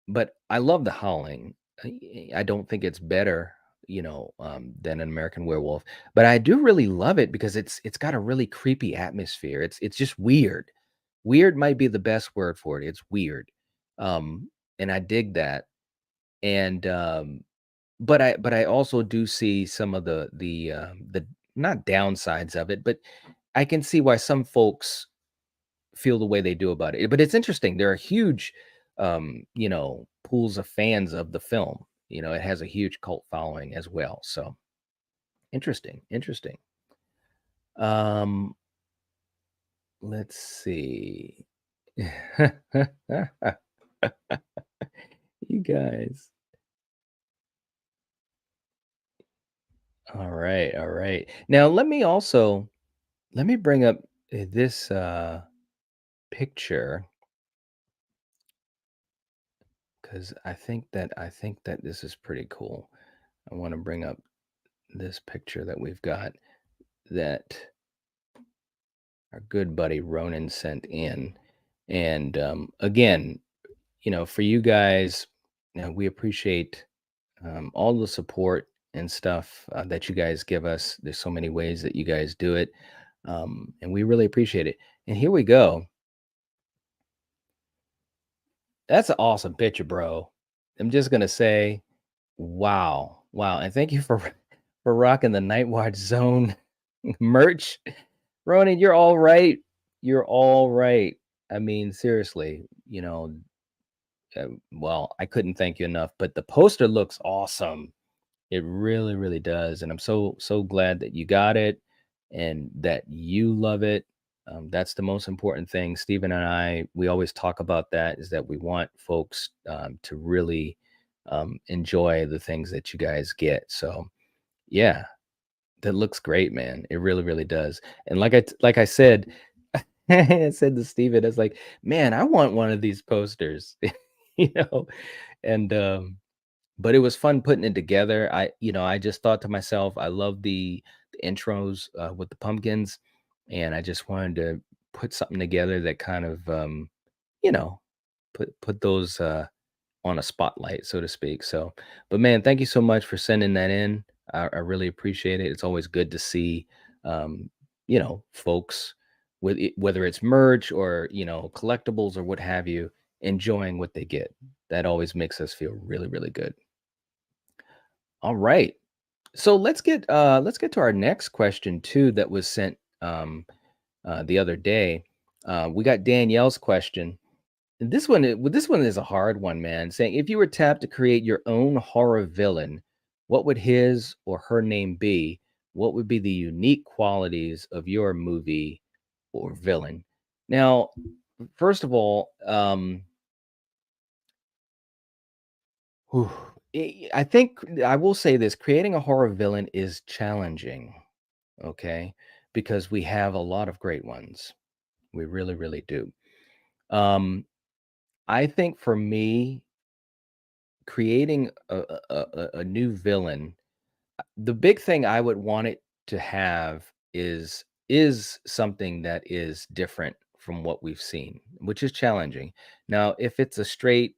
but I love The Howling. I don't think it's better, than an American Werewolf, but I do really love it because it's got a really creepy atmosphere. It's just weird. Weird might be the best word for it. It's weird, and I dig that. And but I also do see some of the not downsides of it, but I can see why some folks feel the way they do about it. But it's interesting. There are huge, pools of fans of the film. It has a huge cult following as well. So interesting, interesting. Let's see. You guys. All right, all right. Now let me bring up this picture because I think that this is pretty cool. I want to bring up this picture that we've got that our good buddy Ronan sent in. And again, for you guys, we appreciate all the support and stuff that you guys give us. There's so many ways that you guys do it, and we really appreciate it. And here we go. That's an awesome picture, bro. I'm just gonna say, wow, wow, and thank you for for rocking the Night Watch Zone merch, Ronan. You're all right. You're all right. I mean, seriously, well, I couldn't thank you enough. But the poster looks awesome. It really, really does, and I'm so glad that you got it and that you love it. That's the most important thing. Stephen and I, we always talk about that, is that we want folks to really enjoy the things that you guys get. So, yeah, that looks great, man. It really, really does. And like I said, I said to Stephen, it's like, man, I want one of these posters, you know. And but it was fun putting it together. I just thought to myself, I love the intros with the pumpkins, and I just wanted to put something together that kind of, you know, put those on a spotlight, so to speak. So, but man, thank you so much for sending that in. I really appreciate it. It's always good to see, folks with whether it's merch or collectibles or what have you, enjoying what they get. That always makes us feel really, really good. All right. So let's get to our next question too that was sent the other day. We got Danielle's question. And this one is a hard one, man. Saying, if you were tapped to create your own horror villain, what would his or her name be? What would be the unique qualities of your movie or villain? Now, first of all, whew, I think I will say this: creating a horror villain is challenging. Okay, because we have a lot of great ones. We really, really do. Um, I think for me, creating a new villain, the big thing I would want it to have is something that is different from what we've seen, which is challenging. Now, if it's a straight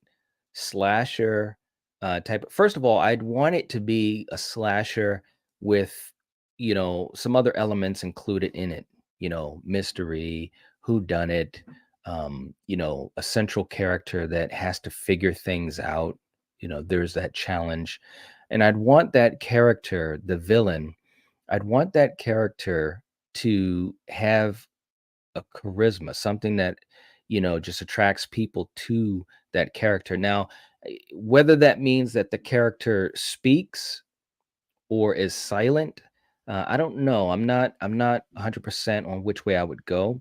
slasher type, first of all, I'd want it to be a slasher with some other elements included in it, mystery whodunit, a central character that has to figure things out. There's that challenge. And I'd want that character, the villain, I'd want that character to have a charisma, something that, just attracts people to that character. Now, whether that means that the character speaks or is silent, I don't know. I'm not 100% on which way I would go,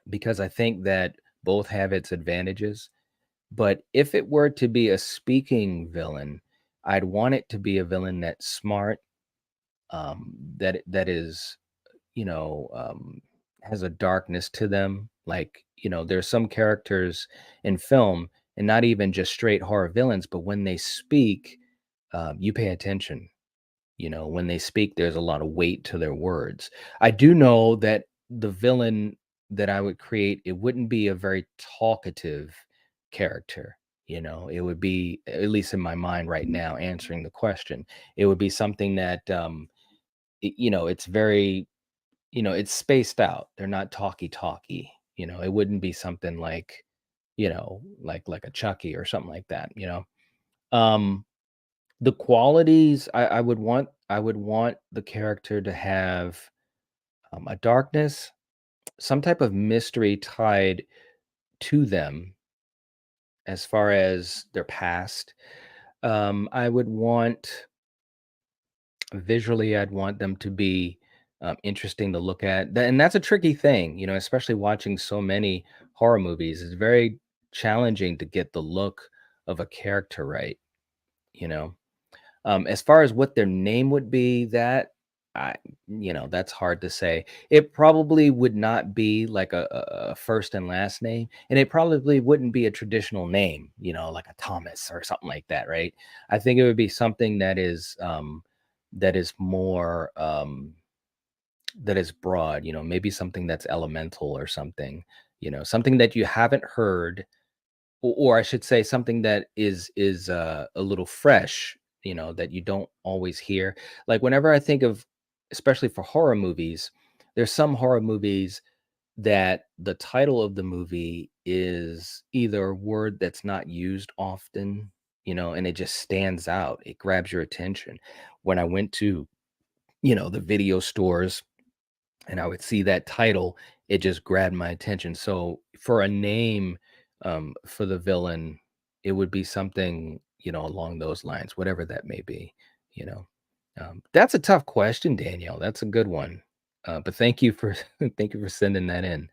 because I think that both have its advantages. But if it were to be a speaking villain, I'd want it to be a villain that's smart, that is, you know, um, has a darkness to them. Like, there's some characters in film, and not even just straight horror villains, but when they speak, you pay attention. When they speak, there's a lot of weight to their words. I do know that the villain that I would create, it wouldn't be a very talkative character. It would be, at least in my mind right now, answering the question, it would be something that, it's very, it's spaced out. They're not talky. It wouldn't be something like, like a Chucky or something like that. Um, the qualities I would want the character to have, a darkness, some type of mystery tied to them as far as their past. I would want Visually, I'd want them to be, interesting to look at. And that's a tricky thing, especially watching so many horror movies. It's very challenging to get the look of a character right. You know, as far as what their name would be, I, that's hard to say. It probably would not be like a first and last name, and it probably wouldn't be a traditional name, like a Thomas or something like that, right? I think it would be something that is more, that is broad, maybe something that's elemental or something, something that you haven't heard, or I should say something that is a little fresh, that you don't always hear. Like whenever I think of, especially for horror movies, there's some horror movies that the title of the movie is either a word that's not used often, and it just stands out. It grabs your attention. When I went to, the video stores and I would see that title, it just grabbed my attention. So for a name, for the villain, it would be something, along those lines, whatever that may be. You know, that's a tough question, Danielle. That's a good one. But thank you for thank you for sending that in.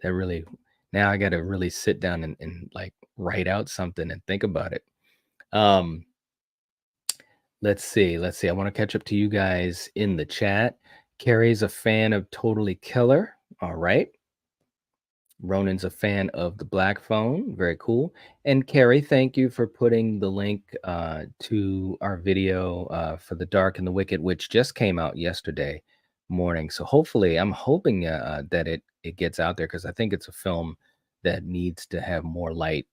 That really, now I got to really sit down and like write out something and think about it. Um, let's see. Let's see. I want to catch up to you guys in the chat. Carrie's a fan of Totally Killer. All right. Ronan's a fan of the Black Phone. Very cool. And Carrie, thank you for putting the link to our video for The Dark and the Wicked, which just came out yesterday morning. So hopefully, I'm hoping that it gets out there, because I think it's a film that needs to have more light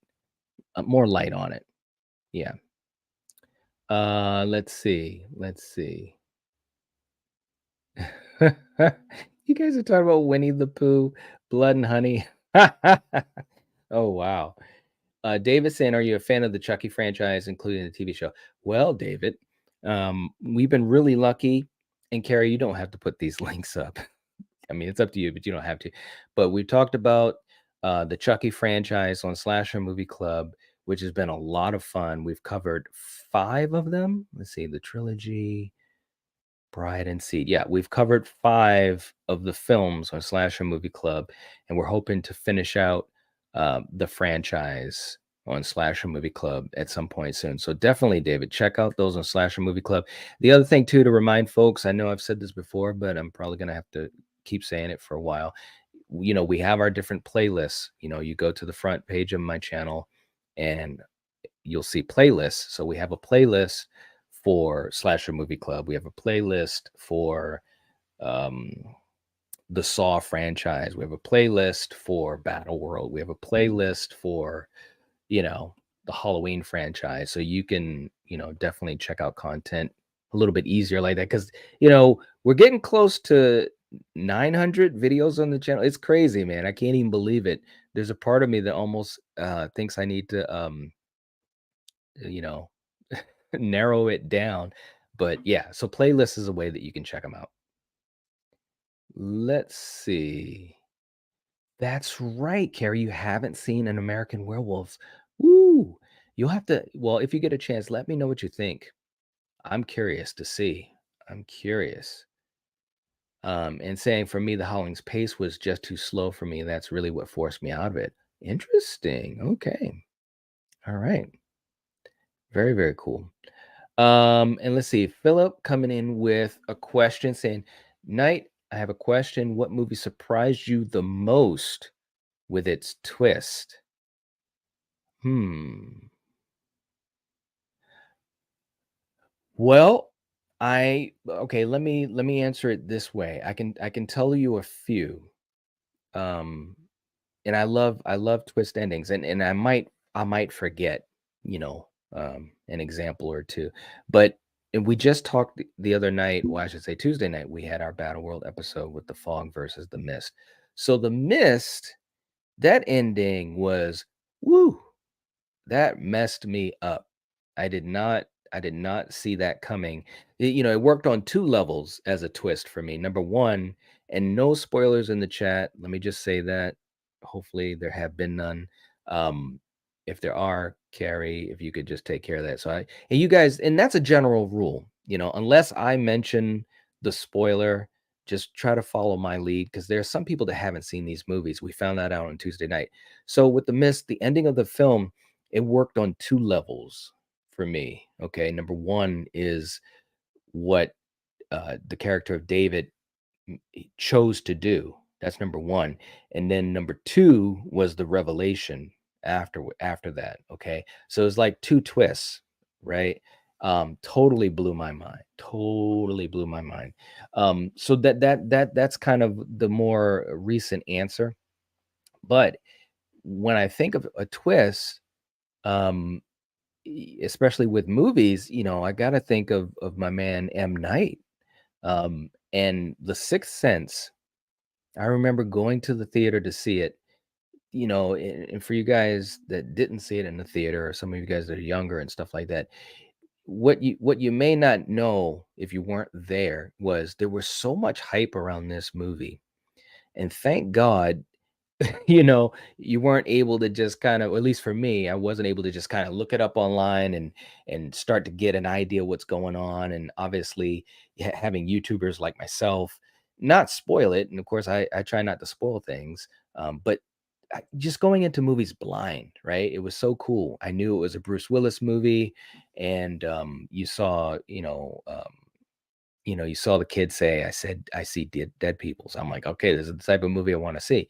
on it. Yeah. Let's see. Let's see. You guys are talking about Winnie the Pooh, Blood and Honey. Oh, wow. David saying, are you a fan of the Chucky franchise, including the TV show? Well, David, we've been really lucky. And Carrie, you don't have to put these links up. I mean, it's up to you, but you don't have to. But we've talked about the Chucky franchise on Slasher Movie Club, which has been a lot of fun. We've covered 5 of them. Let's see, the trilogy, Bride and Seed. Yeah, we've covered 5 of the films on Slasher Movie Club, and we're hoping to finish out the franchise on Slasher Movie Club at some point soon. So definitely, David, check out those on Slasher Movie Club. The other thing, too, to remind folks, I know I've said this before, but I'm probably going to have to keep saying it for a while. We have our different playlists. You go to the front page of my channel and you'll see playlists. So we have a playlist for Slasher Movie Club. We have a playlist for the Saw franchise. We have a playlist for Battle World. We have a playlist for, the Halloween franchise. So you can, definitely check out content a little bit easier like that. Because, we're getting close to 900 videos on the channel. It's crazy, man. I can't even believe it. There's a part of me that almost thinks I need to you know, narrow it down. But yeah, so playlist is a way that you can check them out. Let's see. That's right, Carrie. You haven't seen An American Werewolf. Woo! You'll have to, well, if you get a chance, let me know what you think. I'm curious to see. I'm curious. And saying for me, the Howling's pace was just too slow for me. That's really what forced me out of it. Interesting. Okay. All right. Very, very cool. And let's see. Philip coming in with a question saying, Knight, I have a question. What movie surprised you the most with its twist? Well, okay, let me answer it this way. I can tell you a few. Um and I love twist endings, and I might forget, an example or two. But and we just talked the other night, well, I should say Tuesday night, we had our Battle World episode with the fog versus the mist. So the mist, that ending was woo, that messed me up. I did not see that coming. It worked on two levels as a twist for me. Number one, and no spoilers in the chat. Let me just say that. Hopefully there have been none. Um, if there are, Carrie, if you could just take care of that. And you guys, and that's a general rule, unless I mention the spoiler, just try to follow my lead because there are some people that haven't seen these movies. We found that out on Tuesday night. So with the mist, the ending of the film, it worked on two levels for me. Okay, number one is what the character of David he chose to do. That's number one, and then number two was the revelation after that. Okay, so it's like two twists, right? Totally blew my mind. Totally blew my mind. So that's kind of the more recent answer. But when I think of a twist, um, especially with movies, I got to think of my man M. Night, and The Sixth Sense. I remember going to the theater to see it. And for you guys that didn't see it in the theater, or some of you guys that are younger and stuff like that, what you may not know if you weren't there was there was so much hype around this movie, and thank God you weren't able to just kind of, at least for me, I wasn't able to just kind of look it up online and start to get an idea what's going on. And obviously having YouTubers like myself not spoil it. And of course I try not to spoil things. But just going into movies blind, right? It was so cool. I knew it was a Bruce Willis movie, and you saw, you saw the kid say, I see dead people. So I'm like, okay, this is the type of movie I want to see.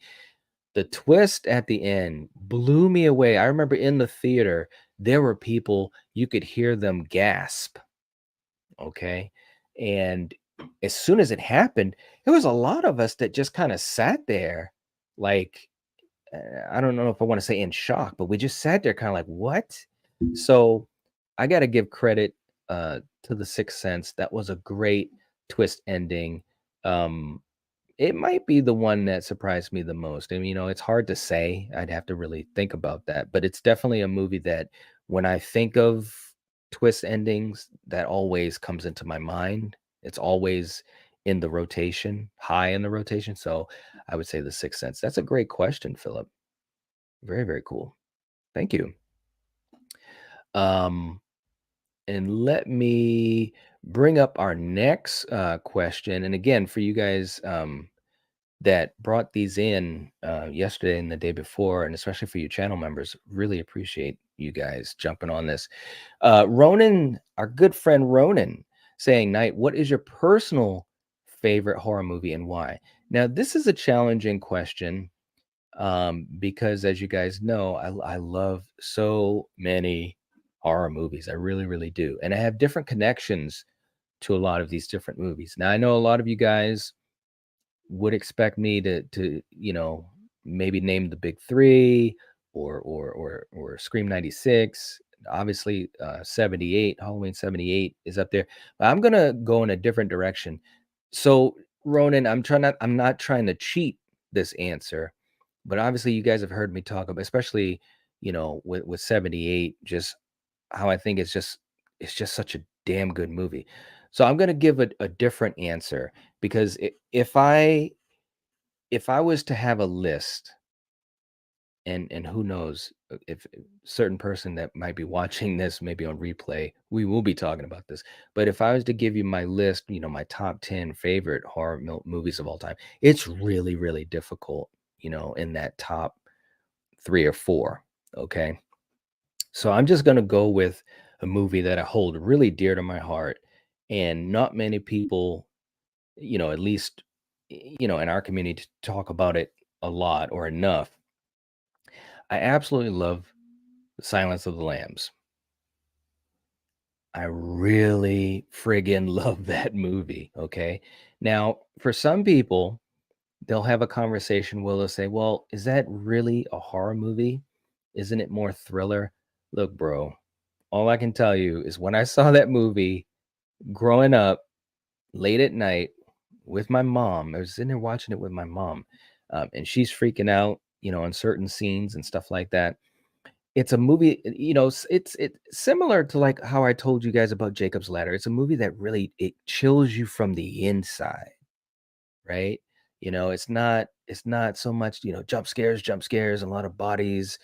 The twist at the end blew me away. I remember in the theater, there were people, you could hear them gasp. Okay. And as soon as it happened, there was a lot of us that just kind of sat there like, I don't know if I want to say in shock, but we just sat there kind of like, what? So I got to give credit to The Sixth Sense. That was a great twist ending. It might be the one that surprised me the most. I mean, it's hard to say. I'd have to really think about that, but it's definitely a movie that when I think of twist endings, that always comes into my mind. It's always in the rotation, high in the rotation. So I would say The Sixth Sense. That's a great question, Philip. Very, very cool. Thank you. Um, and let me bring up our next question. And again, for you guys, that brought these in yesterday and the day before, and especially for you channel members, really appreciate you guys jumping on this. Ronan, our good friend Ronan, saying, Knight, what is your personal favorite horror movie and why? Now, this is a challenging question because, as you guys know, I love so many horror movies. I really, really do. And I have different connections to a lot of these different movies. Now, I know a lot of you guys would expect me to maybe name the big three or Scream 96. Obviously 78, Halloween 78 is up there, but I'm gonna go in a different direction. So Ronan, I'm not trying to cheat this answer, but obviously you guys have heard me talk about, especially, with 78, just how I think it's just such a damn good movie. So I'm gonna give a different answer because if I was to have a list, and who knows, if certain person that might be watching this maybe on replay, we will be talking about this. But if I was to give you my list, my top 10 favorite horror movies of all time, it's really, really difficult, in that top three or four. Okay. So I'm just going to go with a movie that I hold really dear to my heart. And not many people, at least, in our community, talk about it a lot or enough. I absolutely love Silence of the Lambs. I really friggin' love that movie. Okay. Now, for some people, they'll have a conversation where they'll say, well, is that really a horror movie? Isn't it more thriller? Look, bro, all I can tell you is when I saw that movie growing up late at night with my mom, I was sitting there watching it with my mom, and she's freaking out, on certain scenes and stuff like that. It's a movie, it's similar to like how I told you guys about Jacob's Ladder. It's a movie that really it chills you from the inside, right? It's not so much, jump scares, a lot of bodies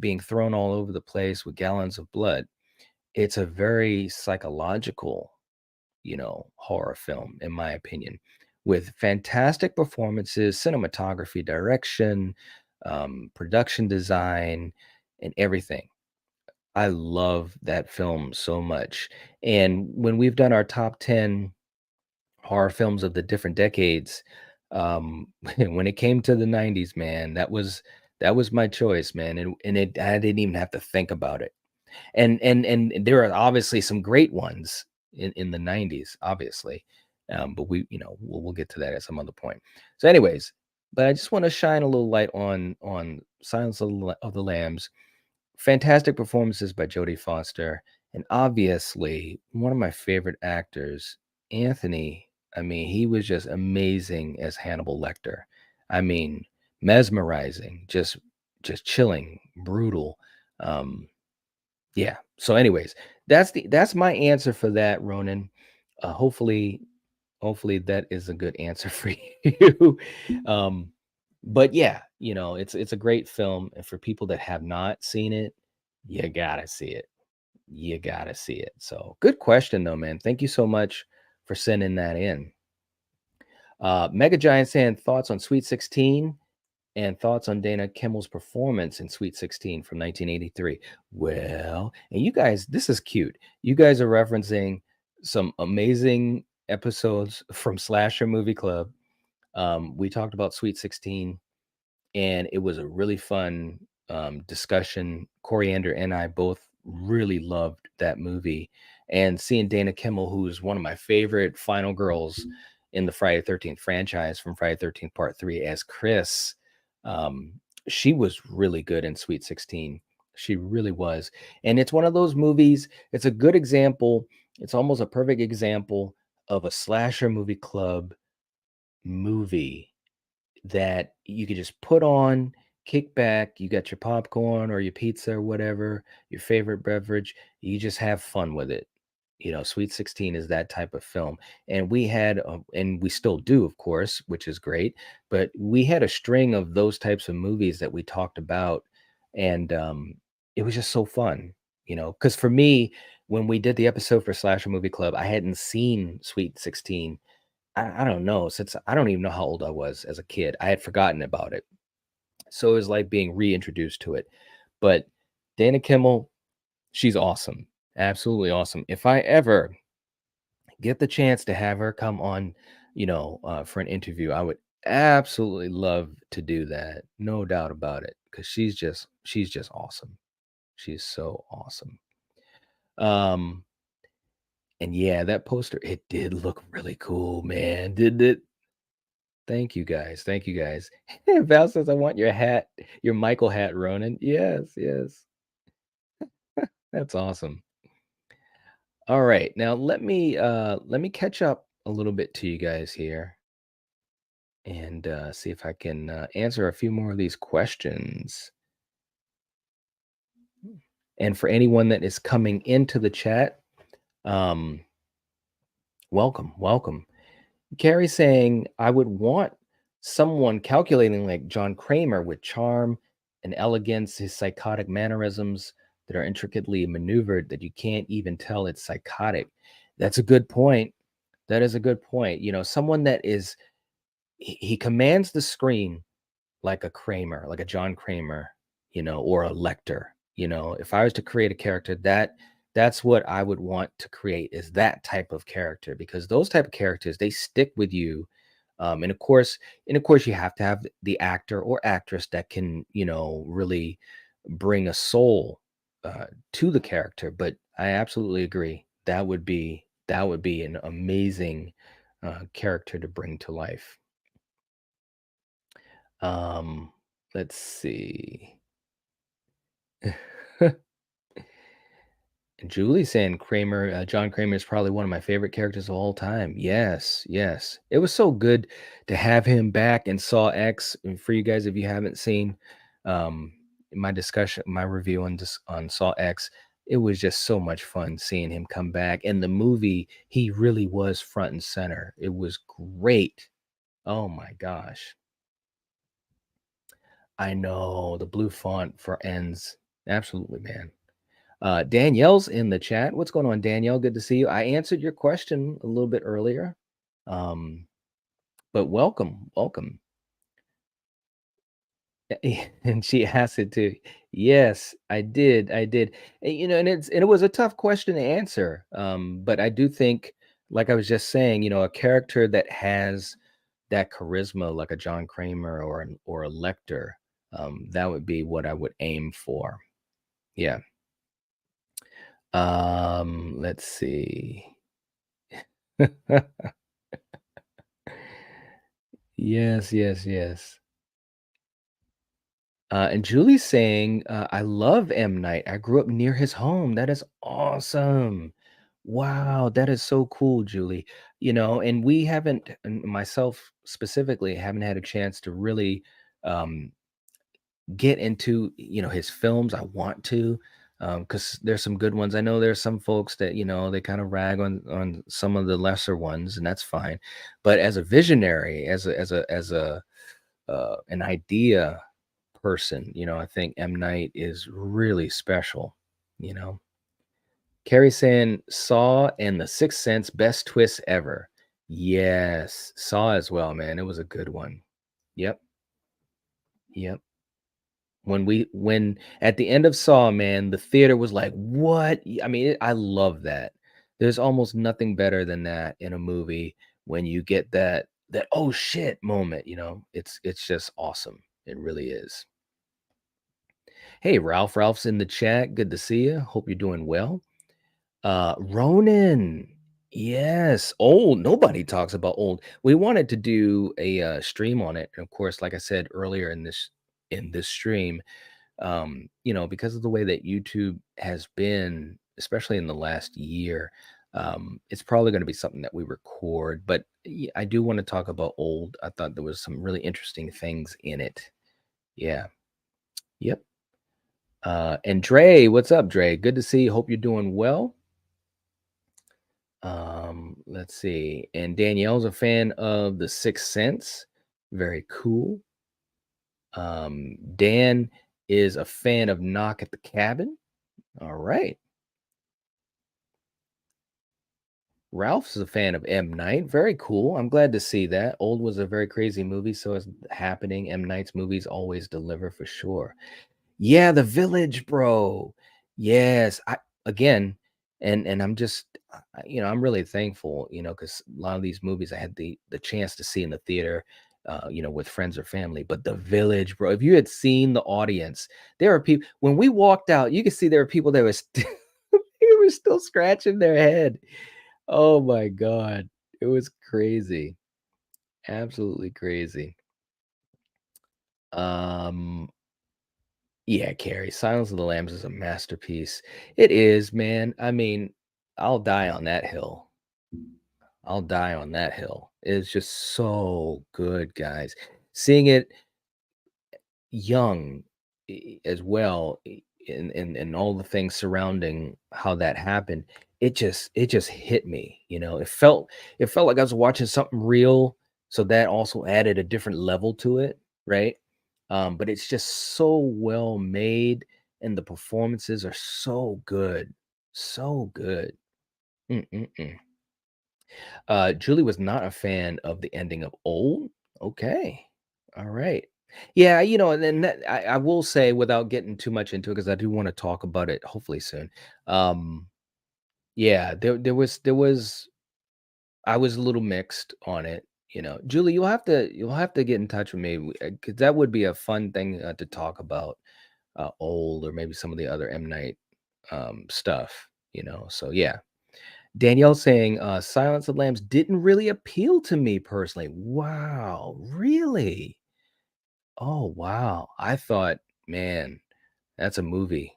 being thrown all over the place with gallons of blood. It's a very psychological, horror film, in my opinion, with fantastic performances, cinematography, direction, production design, and everything. I love that film so much. And when we've done our top 10 horror films of the different decades, when it came to the 90s, man, that was my choice, man. And I didn't even have to think about it. And there are obviously some great ones in the 90s, obviously. But we'll get to that at some other point. So, anyways, but I just want to shine a little light on Silence of the Lambs. Fantastic performances by Jodie Foster, and obviously one of my favorite actors, Anthony. I mean, he was just amazing as Hannibal Lecter. I mean, mesmerizing, just chilling, brutal. Um, yeah. So, anyways, that's my answer for that, Ronan. Hopefully that is a good answer for you. um, but yeah, it's a great film, and for people that have not seen it, you gotta see it. You gotta see it. So, good question though, man. Thank you so much for sending that in. Mega Giant saying thoughts on Sweet 16 and thoughts on Dana Kimmel's performance in Sweet 16 from 1983. Well, and you guys, this is cute. You guys are referencing some amazing episodes from Slasher Movie Club. We talked about Sweet 16, and it was a really fun discussion. Coriander and I both really loved that movie, and seeing Dana Kimmel, who's one of my favorite final girls in the Friday 13th franchise from Friday 13th Part 3 as Chris, um, she was really good in Sweet 16. She really was. And it's one of those movies, it's a good example. It's almost a perfect example of a slasher movie club movie that you could just put on, kick back, you got your popcorn or your pizza or whatever, your favorite beverage, you just have fun with it. Sweet 16 is that type of film. And we had, and we still do, of course, which is great, but we had a string of those types of movies that we talked about. And it was just so fun, because for me, when we did the episode for Slasher Movie Club, I hadn't seen Sweet 16. I don't know, since I don't even know how old I was as a kid. I had forgotten about it. So it was like being reintroduced to it. But Dana Kimmel, she's awesome. Absolutely awesome. If I ever get the chance to have her come on, for an interview, I would absolutely love to do that. No doubt about it. Because she's just awesome. She's so awesome. Um, and yeah, that poster, it did look really cool, man. Did it? Thank you guys. Thank you guys. Val says, I want your hat, your Michael hat, Ronan. Yes, yes. That's awesome. All right. Now let me catch up a little bit to you guys here. and see if I can answer a few more of these questions. And for anyone that is coming into the chat, um, welcome, welcome. Carrie saying, I would want someone calculating like John Kramer with charm and elegance, his psychotic mannerisms that are intricately maneuvered that you can't even tell it's psychotic. That's a good point. That is a good point. Someone that is, he commands the screen like a Kramer, like a John Kramer, or a Lecter. If I was to create a character, that's what I would want to create, is that type of character, because those type of characters, they stick with you. And of course you have to have the actor or actress that can, really bring a soul to the character. But I absolutely agree. That would be an amazing character to bring to life. Um, let's see. Julie saying John Kramer is probably one of my favorite characters of all time. Yes, yes. It was so good to have him back in Saw X. And for you guys, if you haven't seen um, my review on Saw X, it was just so much fun seeing him come back. And the movie, he really was front and center. It was great. Oh my gosh. I know the blue font for ends. Absolutely, man. Danielle's in the chat. What's going on, Danielle? Good to see you. I answered your question a little bit earlier, um, but welcome, welcome. And she asked it too. Yes, I did. I did. And it was a tough question to answer. But I do think, like I was just saying, a character that has that charisma, like a John Kramer or a Lecter, that would be what I would aim for. Yeah. Let's see. Yes, yes, yes. And Julie's saying, I love M. Night. I grew up near his home. That is awesome. Wow, that is so cool, Julie. And we haven't, and myself specifically, haven't had a chance to really um, get into his films. I want to, because there's some good ones. I know there's some folks that they kind of rag on some of the lesser ones, and that's fine. But as a visionary, as a an idea person, I think M. Night is really special. you know Carrie saying Saw and The Sixth Sense, best twist ever. Yes, Saw as well, man. It was a good one. Yep, yep. When at the end of Saw, man, the theater was like, "What?" I mean, I love that. There's almost nothing better than that in a movie when you get that "oh shit" moment, It's just awesome. It really is. Hey, Ralph's in the chat. Good to see you. Hope you're doing well. Ronan. Yes, old. Nobody talks about old. We wanted to do a stream on it. And of course, like I said earlier in this stream, because of the way that YouTube has been, especially in the last year, it's probably going to be something that we record. But I do want to talk about old. I thought there was some really interesting things in it. Yeah. Yep. And Dre, what's up, Dre? Good to see you. Hope you're doing well. Let's see. And Danielle's a fan of The Sixth Sense. Very cool. Dan is a fan of Knock at the Cabin. All right. Ralph's a fan of M. Night. Very cool. I'm glad to see that. Old was a very crazy movie, so it's happening. M. Night's movies always deliver for sure. Yeah, The Village, bro. Yes, I again, and I'm just, I'm really thankful, because a lot of these movies I had the chance to see in the theater, with friends or family. But The Village, bro. If you had seen the audience, there are people when we walked out, you could see there were people that were they were still scratching their head. Oh my God, it was crazy, absolutely crazy. Um, Yeah, Carrie, Silence of the Lambs is a masterpiece. It is, man. I mean, I'll die on that hill. I'll die on that hill. It's just so good, guys. Seeing it young as well, and all the things surrounding how that happened, it just hit me. It felt like I was watching something real, so that also added a different level to it, right? But it's just so well made, and the performances are so good, so good. Mm-mm-mm. Julie was not a fan of the ending of Old. Okay. All right. Yeah, and then I will say, without getting too much into it, because I do want to talk about it hopefully soon. Um, yeah, there was I was a little mixed on it. Julie, you'll have to get in touch with me, because that would be a fun thing to talk about, Old, or maybe some of the other M Night stuff. So yeah. Danielle saying, Silence of the Lambs didn't really appeal to me personally. Wow, really? Oh, wow. I thought, man, that's a movie.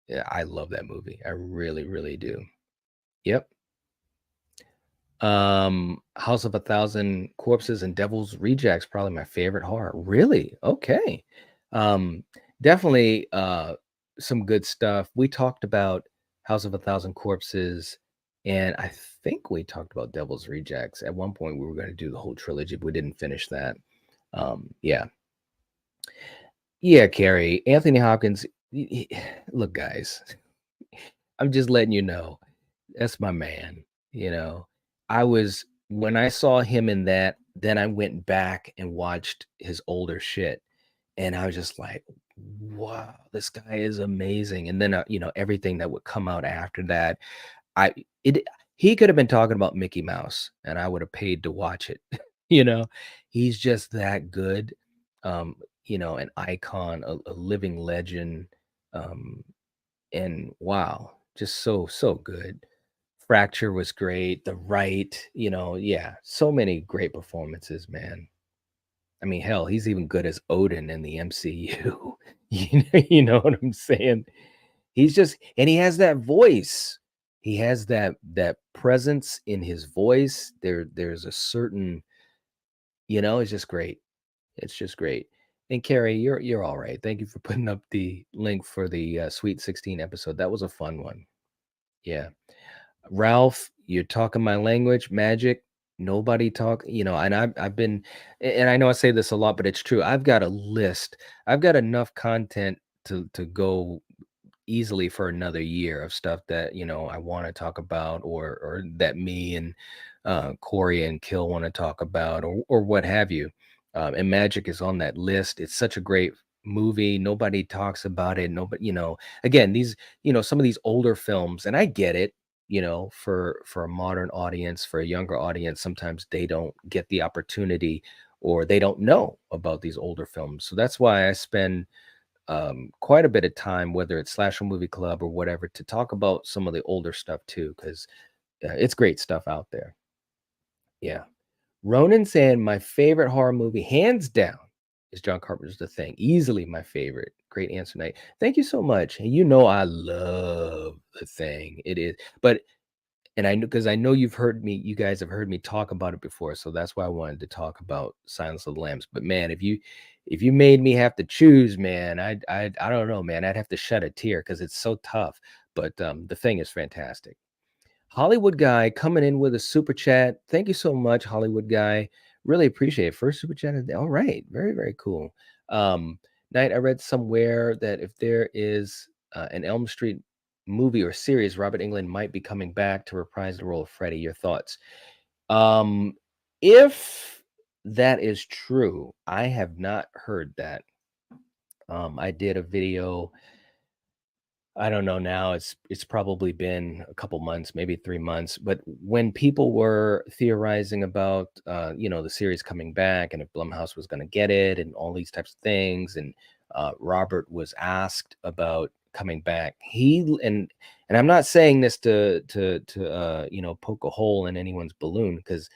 Yeah, I love that movie. I really, really do. Yep. House of a Thousand Corpses and Devil's Rejects, probably my favorite horror. Really? Okay. Um, Definitely some good stuff. We talked about House of a Thousand Corpses, and I think we talked about Devil's Rejects. At one point, we were going to do the whole trilogy, but we didn't finish that. Yeah. Yeah, Carrie. Anthony Hopkins. Look, guys, I'm just letting you know. That's my man. You know, when I saw him in that, then I went back and watched his older shit, and I was just like, wow, this guy is amazing. And then, everything that would come out after that, I, it, he could have been talking about Mickey Mouse, and I would have paid to watch it. you know, he's just that good. An icon, a living legend. Um, and wow, just so good. Fracture was great. The Right, yeah, so many great performances, man. I mean, hell, he's even good as Odin in the MCU. You know what I'm saying? And he has that voice. He has that presence in his voice. There's a certain, it's just great. It's just great. And Carrie, you're all right. Thank you for putting up the link for the Sweet 16 episode. That was a fun one. Yeah. Ralph, you're talking my language, magic. Nobody talk, and I've been, and I know I say this a lot, but it's true. I've got a list. I've got enough content to go easily for another year of stuff that I want to talk about, or that me and Corey and Kill want to talk about, or what have you. And Magic is on that list. It's such a great movie. Nobody talks about it. Nobody, again, these, some of these older films, and I get it. For a modern audience, for a younger audience, sometimes they don't get the opportunity, or they don't know about these older films. So that's why I spend quite a bit of time, whether it's Slasher Movie Club or whatever, to talk about some of the older stuff too, because it's great stuff out there. Yeah. Ronan saying my favorite horror movie, hands down, is John Carpenter's The Thing. Easily my favorite. Great answer, Night. Thank you so much. And I love The Thing. It is, but and I know, because I know you guys have heard me talk about it before, so that's why I wanted to talk about Silence of the Lambs. But man, if you made me have to choose, man, I don't know, man, I'd have to shed a tear because it's so tough. But The Thing is fantastic. Hollywood Guy coming in with a super chat. Thank you so much, Hollywood Guy. Really appreciate it. First super chat of the day. All right, very very cool. Night, I read somewhere that if there is an Elm Street movie or series, Robert Englund might be coming back to reprise the role of Freddy. Your thoughts? Um, if that is true, I have not heard that. I did a video. I don't know now. It's probably been a couple months, maybe 3 months. But when people were theorizing about the series coming back, and if Blumhouse was going to get it, and all these types of things, and Robert was asked about coming back, and I'm not saying this to poke a hole in anyone's balloon, because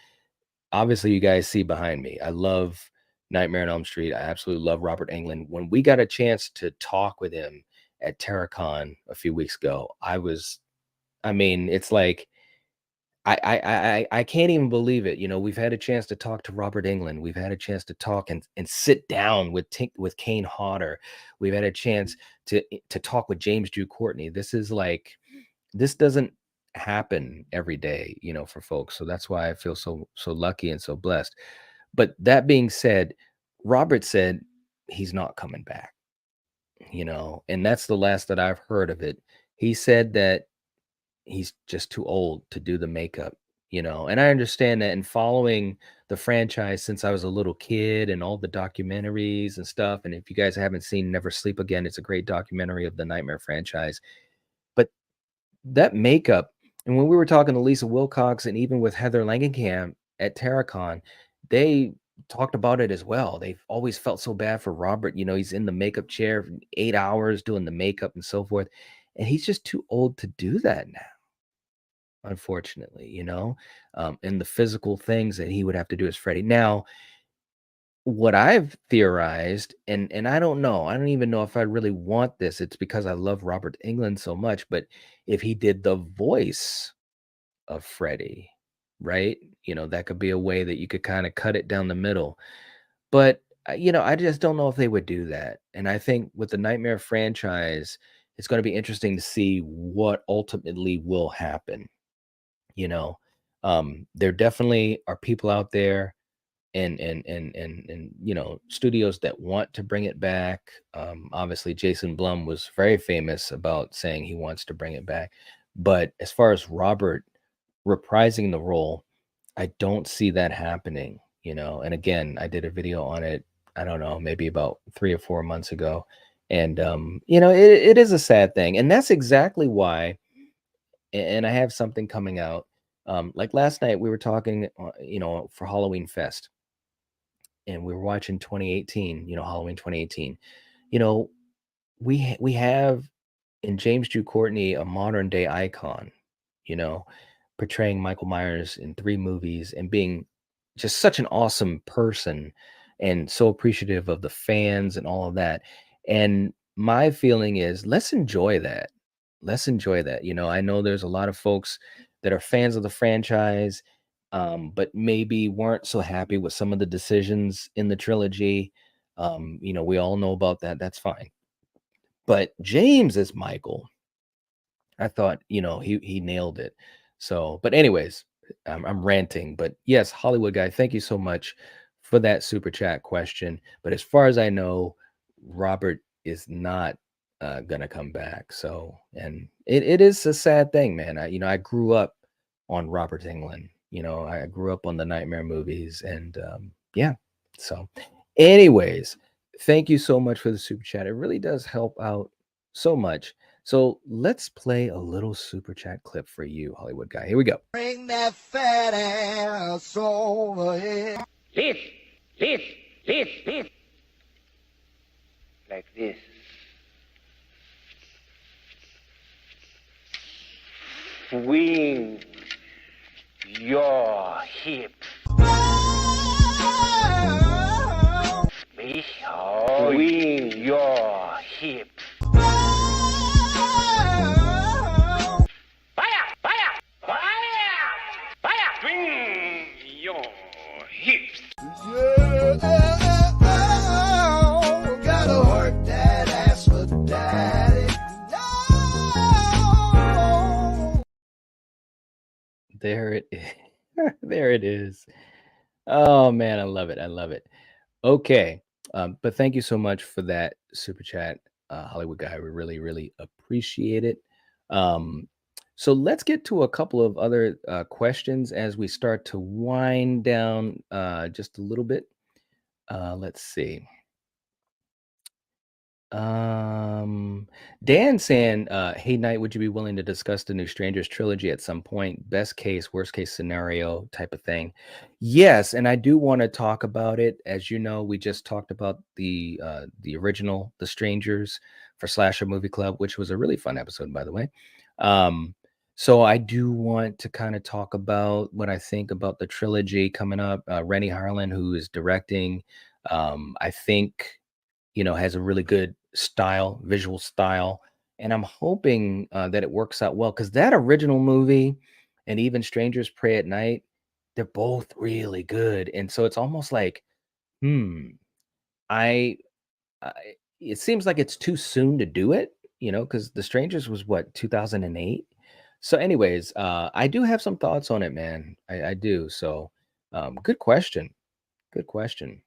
obviously you guys see behind me. I love Nightmare on Elm Street. I absolutely love Robert Englund. When we got a chance to talk with him at Terracon a few weeks ago, it's like I can't even believe it. You know, we've had a chance to talk to Robert Englund. We've had a chance to talk and sit down with Kane Hodder. We've had a chance to talk with James Drew Courtney. This doesn't happen every day, you know, for folks. So that's why I feel so lucky and so blessed. But that being said, Robert said he's not coming back, you know, and that's the last that I've heard of it. He said that he's just too old to do the makeup, you know, and I understand that. And following the franchise since I was a little kid and all the documentaries and stuff. And if you guys haven't seen Never Sleep Again, it's a great documentary of the Nightmare franchise. But that makeup, and when we were talking to Lisa Wilcox and even with Heather Langenkamp at Terracon, they talked about it as well. They've always felt so bad for Robert. You know, he's in the makeup chair for 8 hours doing the makeup and so forth. And he's just too old to do that now, unfortunately, you know, and the physical things that he would have to do as Freddy. Now, what I've theorized, and I don't know, I don't even know if I really want this. It's because I love Robert Englund so much, but if he did the voice of Freddy, right? You know, that could be a way that you could kind of cut it down the middle. But you know, I just don't know if they would do that. And I think with the Nightmare franchise, it's going to be interesting to see what ultimately will happen. You know, there definitely are people out there and you know, studios that want to bring it back. Obviously Jason Blum was very famous about saying he wants to bring it back, but as far as Robert reprising the role, I don't see that happening, you know. And again, I did a video on it, I don't know, maybe about 3 or 4 months ago. And you know, it is a sad thing, and that's exactly why. And I have something coming out, like last night we were talking, you know, for Halloween Fest, and we were watching 2018, you know, Halloween 2018. You know, we have in James Drew Courtney a modern day icon, you know, portraying Michael Myers in 3 movies and being just such an awesome person and so appreciative of the fans and all of that. And my feeling is let's enjoy that. Let's enjoy that. You know, I know there's a lot of folks that are fans of the franchise, but maybe weren't so happy with some of the decisions in the trilogy. You know, we all know about that. That's fine. But James as Michael, I thought, you know, he nailed it. So, but anyways, I'm ranting. But yes, Hollywood guy, thank you so much for that super chat question. But as far as I know, Robert is not gonna come back. So, and it is a sad thing, man. You know, I grew up on Robert Englund. You know, I grew up on the Nightmare movies, and yeah. So, anyways, thank you so much for the super chat. It really does help out so much. So let's play a little super chat clip for you, Hollywood guy. Here we go. Bring that fat ass over here. This. Like this. Swing your hips. Swing your hips. Swing your hips. Gotta work that ass for daddy. No. There it is. There it is. Oh man, I love it. I love it. Okay. But thank you so much for that super chat, Hollywood guy. We really, really appreciate it. So let's get to a couple of other questions as we start to wind down just a little bit. Let's see. Dan saying, hey Knight, would you be willing to discuss the new Strangers trilogy at some point? Best case, worst case scenario type of thing. Yes, and I do want to talk about it. As you know, we just talked about the original The Strangers for Slasher Movie Club, which was a really fun episode, by the way. So I do want to kind of talk about what I think about the trilogy coming up. Rennie Harlan, who is directing, I think, you know, has a really good style, visual style. And I'm hoping that it works out well, because that original movie and even Strangers Pray at Night, they're both really good. And so it's almost like, hmm, I, I it seems like it's too soon to do it, because The Strangers was what, 2008? So, anyways, I do have some thoughts on it, man. I do. So, good question. Good question.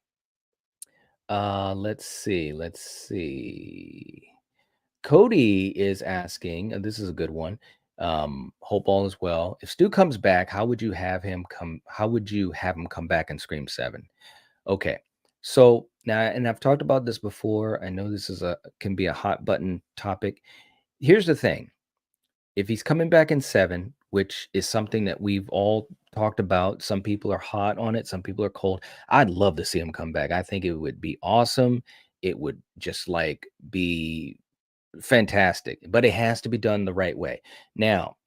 Let's see. Let's see. Cody is asking, and this is a good one. Hope all is well. If Stu comes back, how would you have him come? How would you have him come back and Scream 7? Okay. So now, and I've talked about this before. I know this is can be a hot button topic. Here's the thing. If he's coming back in 7, which is something that we've all talked about, some people are hot on it, some people are cold. I'd love to see him come back. I think it would be awesome. It would just like be fantastic, but it has to be done the right way. Now,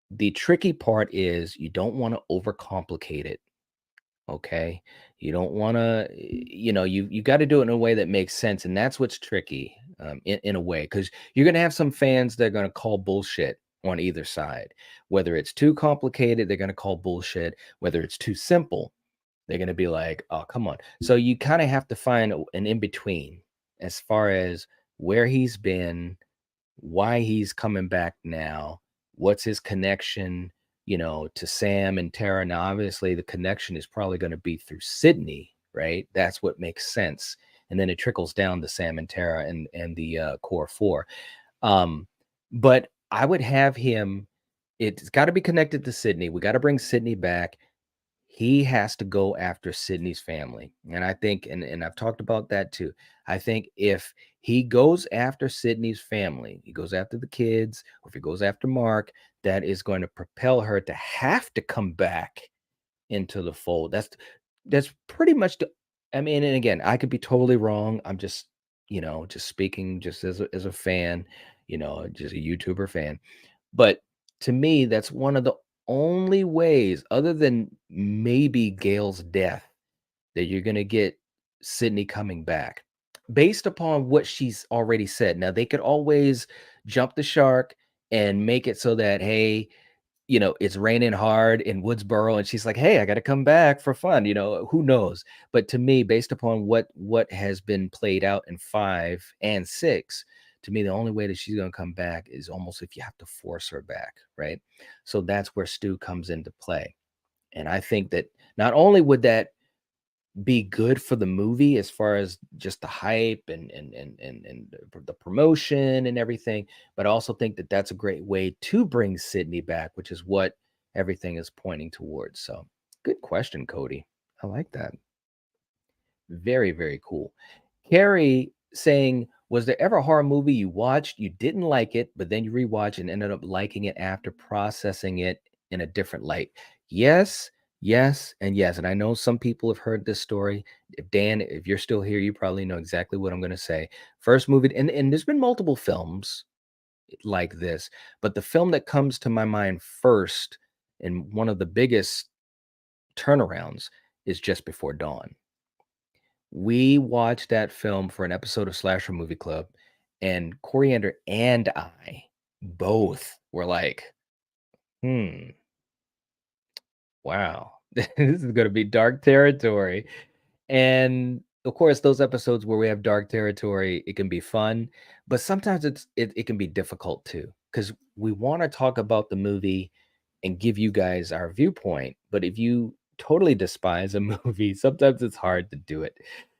the tricky part is you don't want to overcomplicate it. Okay. You don't want to, you got to do it in a way that makes sense. And that's what's tricky, in a way, because you're going to have some fans that are going to call bullshit on either side. Whether it's too complicated, they're going to call bullshit. Whether it's too simple, they're going to be like, oh, come on. So you kind of have to find an in between as far as where he's been, why he's coming back now, what's his connection, to Sam and Tara. Now, obviously, the connection is probably going to be through Sydney, right? That's what makes sense. And then it trickles down to Sam and Tara and the core four. But I would have him, it's got to be connected to Sydney. We got to bring Sydney back. He has to go after Sydney's family. And I think, and I've talked about that too. I think if he goes after Sydney's family, he goes after the kids, or if he goes after Mark, that is going to propel her to have to come back into the fold. That's pretty much I mean, and again, I could be totally wrong. I'm just, just speaking just as a fan, just a YouTuber fan. But to me, that's one of the only ways, other than maybe Gail's death, that you're going to get Sydney coming back based upon what she's already said. Now, they could always jump the shark and make it so that, hey, it's raining hard in Woodsboro, and she's like, hey, I got to come back for fun. Who knows? But to me, based upon what has been played out in 5 and 6, to me, the only way that she's going to come back is almost if you have to force her back, right? So that's where Stu comes into play. And I think that not only would that be good for the movie as far as just the hype and the promotion and everything, but I also think that that's a great way to bring Sydney back, which is what everything is pointing towards. So good question, Cody. I like that. Very, very cool. Carrie saying, was there ever a horror movie you watched, you didn't like it, but then you rewatch and ended up liking it after processing it in a different light? Yes, yes, and yes. And I know some people have heard this story. If you're still here, you probably know exactly what I'm going to say. First movie, and there's been multiple films like this, but the film that comes to my mind first, and one of the biggest turnarounds, is Just Before Dawn. We watched that film for an episode of Slasher Movie Club, and Coriander and I both were like, wow, this is going to be dark territory. And of course, those episodes where we have dark territory, it can be fun, but sometimes it can be difficult too, because we want to talk about the movie and give you guys our viewpoint. But if you totally despise a movie, sometimes it's hard to do it.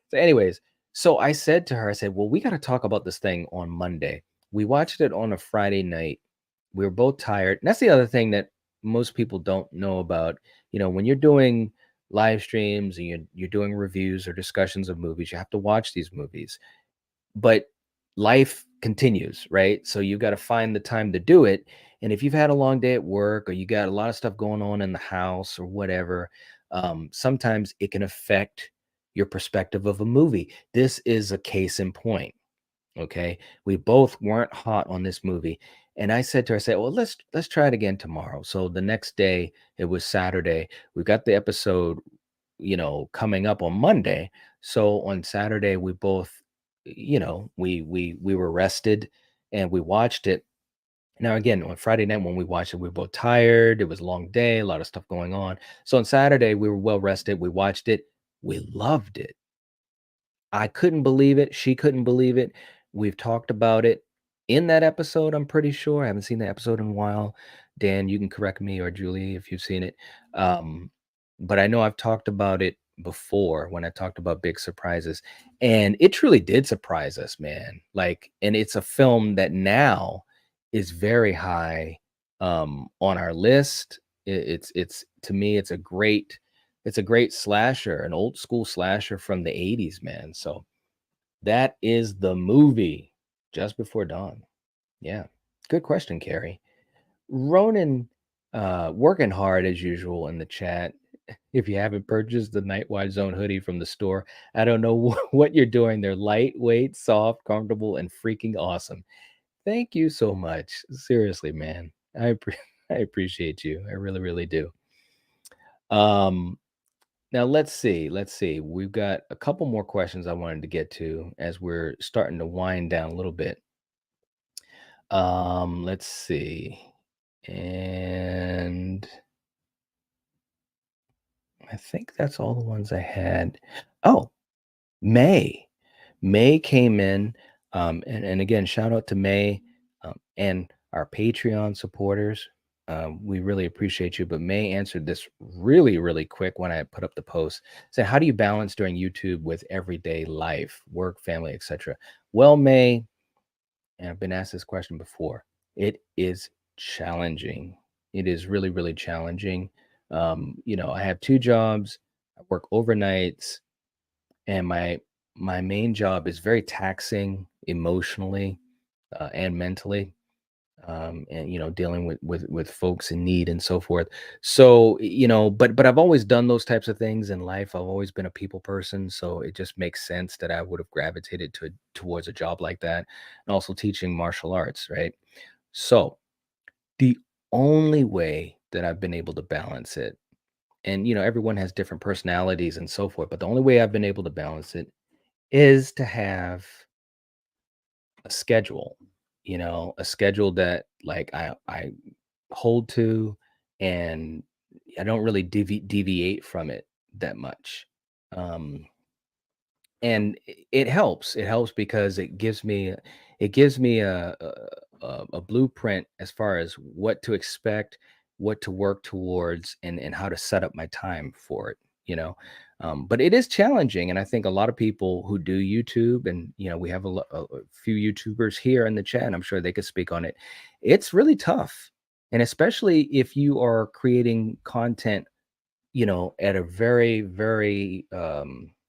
So, anyways, so I said to her, I said, well, we got to talk about this thing on Monday. We watched it on a Friday night. We were both tired. And that's the other thing that most people don't know about. When you're doing live streams and you're doing reviews or discussions of movies, you have to watch these movies. But life continues, right? So you've got to find the time to do it. And if you've had a long day at work, or you got a lot of stuff going on in the house or whatever, sometimes it can affect your perspective of a movie. This is a case in point. Okay. We both weren't hot on this movie. And I said to her, I said, well, let's try it again tomorrow. So the next day, it was Saturday. We got the episode, coming up on Monday. So on Saturday, we both, we were rested and we watched it. Now, again, on Friday night when we watched it, we were both tired. It was a long day, a lot of stuff going on. So on Saturday, we were well rested. We watched it. We loved it. I couldn't believe it. She couldn't believe it. We've talked about it in that episode, I'm pretty sure. I haven't seen the episode in a while. Dan, you can correct me, or Julie if you've seen it. Um, but I know I've talked about it before when I talked about big surprises. And it truly did surprise us, man. Like, and it's a film that now is very high on our list. It's to me, it's a great slasher, an old school slasher from the 80s, man. So that is the movie, Just Before Dawn. Yeah. Good question, Carrie. Ronan, working hard as usual in the chat. If you haven't purchased the Nightwatch Zone hoodie from the store, I don't know what you're doing. They're lightweight, soft, comfortable, and freaking awesome. Thank you so much. Seriously, man. I appreciate you. I really, really do. Um, Now let's see. We've got a couple more questions I wanted to get to as we're starting to wind down a little bit. Let's see. And I think that's all the ones I had. Oh, May. May came in, and again, shout out to May, and our Patreon supporters. We really appreciate you. But May answered this really, really quick when I put up the post. Said, "How do you balance during YouTube with everyday life, work, family, etc.?" Well, May, and I've been asked this question before. It is challenging. It is really, really challenging. I have two jobs. I work overnights, and my main job is very taxing emotionally and mentally, and dealing with folks in need and so forth. So but I've always done those types of things in life. I've always been a people person, so it just makes sense that I would have gravitated towards a job like that, and also teaching martial arts, right? So the only way that I've been able to balance it, and everyone has different personalities and so forth, but the only way I've been able to balance it is to have a schedule, a schedule that like I hold to, and I don't really deviate from it that much. Um, and it helps. It helps because it gives me a blueprint as far as what to expect, what to work towards, and how to set up my time for it. But it is challenging, and I think a lot of people who do YouTube, and we have a few YouTubers here in the chat, and I'm sure they could speak on it. It's really tough, and especially if you are creating content at a very, very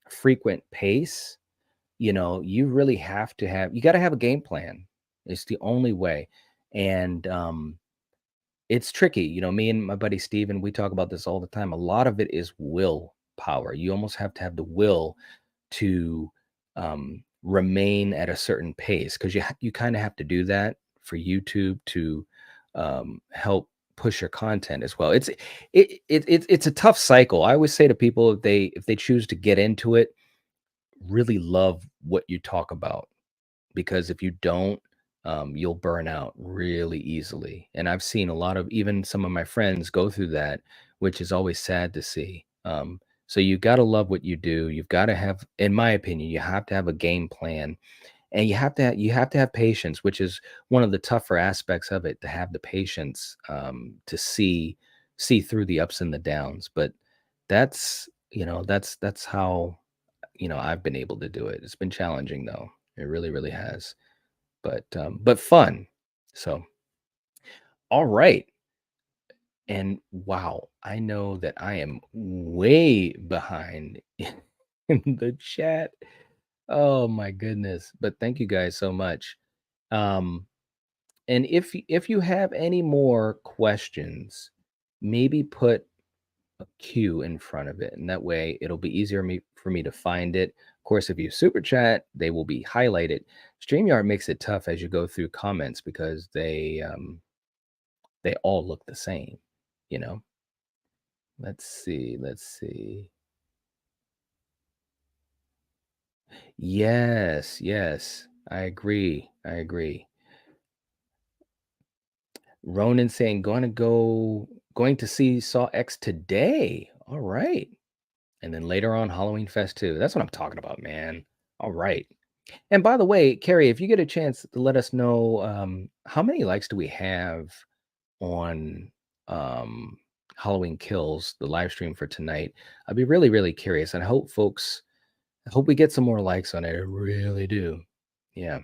frequent pace. You really you got to have a game plan. It's the only way. And it's tricky. Me and my buddy Steven, we talk about this all the time. A lot of it is willpower. You almost have to have the will to remain at a certain pace, because you kind of have to do that for YouTube to help push your content as well. It's a tough cycle. I always say to people, if they choose to get into it, really love what you talk about, because if you don't, you'll burn out really easily. And I've seen a lot of, even some of my friends go through that, which is always sad to see. So you got to love what you do. You've got to have, in my opinion, you have to have a game plan, and you have to have patience, which is one of the tougher aspects of it, to have the patience to see through the ups and the downs. But that's how I've been able to do it. It's been challenging though. It really, really has. But fun. So, all right. And wow, I know that I am way behind in the chat. Oh my goodness. But thank you guys so much. Um, and if you have any more questions, maybe put a Q in front of it, and that way it'll be easier for me to find it. Of course, if you super chat, they will be highlighted. StreamYard makes it tough as you go through comments, because they all look the same, you know. Let's see. Yes, I agree. Ronan saying going to see Saw X today. All right. And then later on, Halloween Fest 2. That's what I'm talking about, man. All right. And by the way, Carrie, if you get a chance to let us know how many likes do we have on Halloween Kills, the live stream for tonight. I'd be really, really curious. And I hope we get some more likes on it. I really do. Yeah.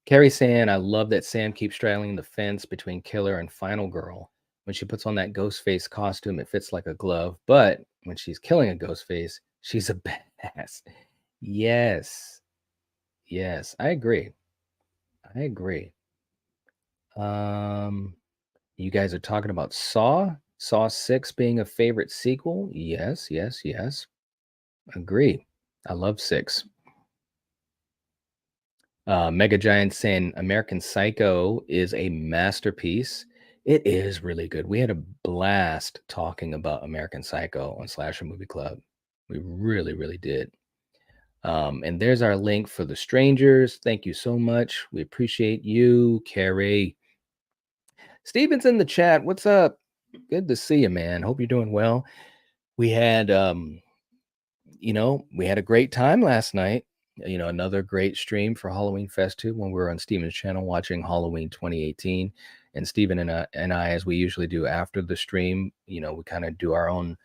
Carrie saying, I love that Sam keeps straddling the fence between Killer and Final Girl. When she puts on that ghost face costume, it fits like a glove. But when she's killing a ghost face, she's a badass. Yes. Yes, I agree. I agree. You guys are talking about Saw 6 being a favorite sequel. Yes, yes, yes. Agree. I love 6. Mega Giant saying American Psycho is a masterpiece. It is really good. We had a blast talking about American Psycho on Slasher Movie Club. We really, really did. And there's our link for The Strangers. Thank you so much. We appreciate you, Carrie. Steven's in the chat. What's up? Good to see you, man. Hope you're doing well. We had we had a great time last night. Another great stream for Halloween Fest 2 when we were on Steven's channel watching Halloween 2018. And Steven and I, as we usually do after the stream, we kind of do our own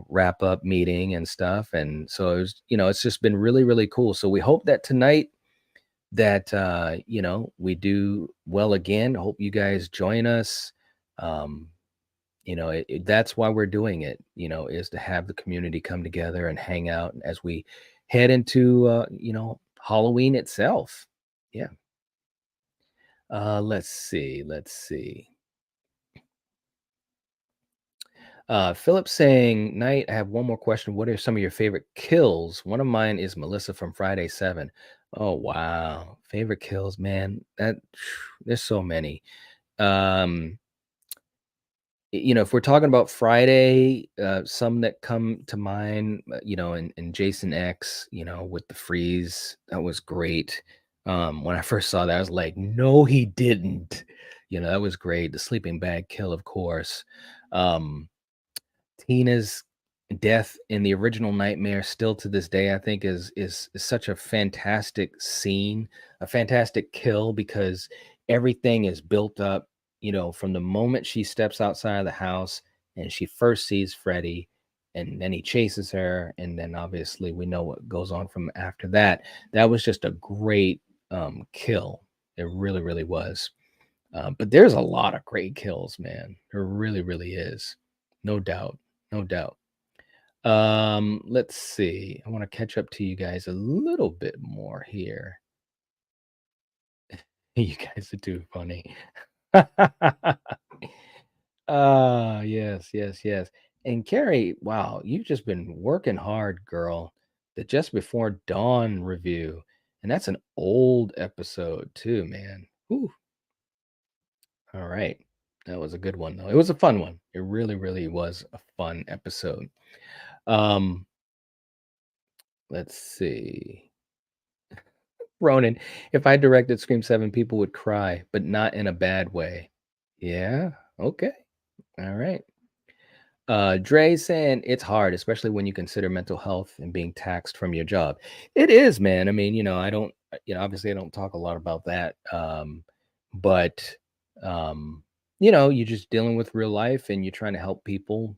wrap up meeting and stuff. And so it was, it's just been really, really cool. So we hope that tonight that we do well again. Hope you guys join us. That's why we're doing it, is to have the community come together and hang out as we head into Halloween itself. Yeah. Let's see. Philip saying, Night, I have one more question. What are some of your favorite kills? One of mine is Melissa from Friday 7. Oh, wow. Favorite kills, man. There's so many. If we're talking about Friday, some that come to mind, and Jason X, with the freeze, that was great. When I first saw that, I was like, no, he didn't. That was great. The sleeping bag kill, of course. Tina's death in the original Nightmare, still to this day, I think is such a fantastic scene, a fantastic kill, because everything is built up, from the moment she steps outside of the house and she first sees Freddy, and then he chases her, and then obviously we know what goes on from after that. That was just a great kill. It really, really was. But there's a lot of great kills, man. There really, really is. No doubt. No doubt. Let's see. I want to catch up to you guys a little bit more here. You guys are too funny. Yes. And Carrie, wow, you've just been working hard, girl. The Just Before Dawn review. And that's an old episode too, man. Whew. All right. That was a good one, though. It was a fun one. It really, really was a fun episode. Let's see. Ronan, if I directed Scream 7, people would cry, but not in a bad way. Yeah. Okay. All right. Dre saying it's hard, especially when you consider mental health and being taxed from your job. It is, man. I mean, I don't, obviously I don't talk a lot about that. But you're just dealing with real life and you're trying to help people,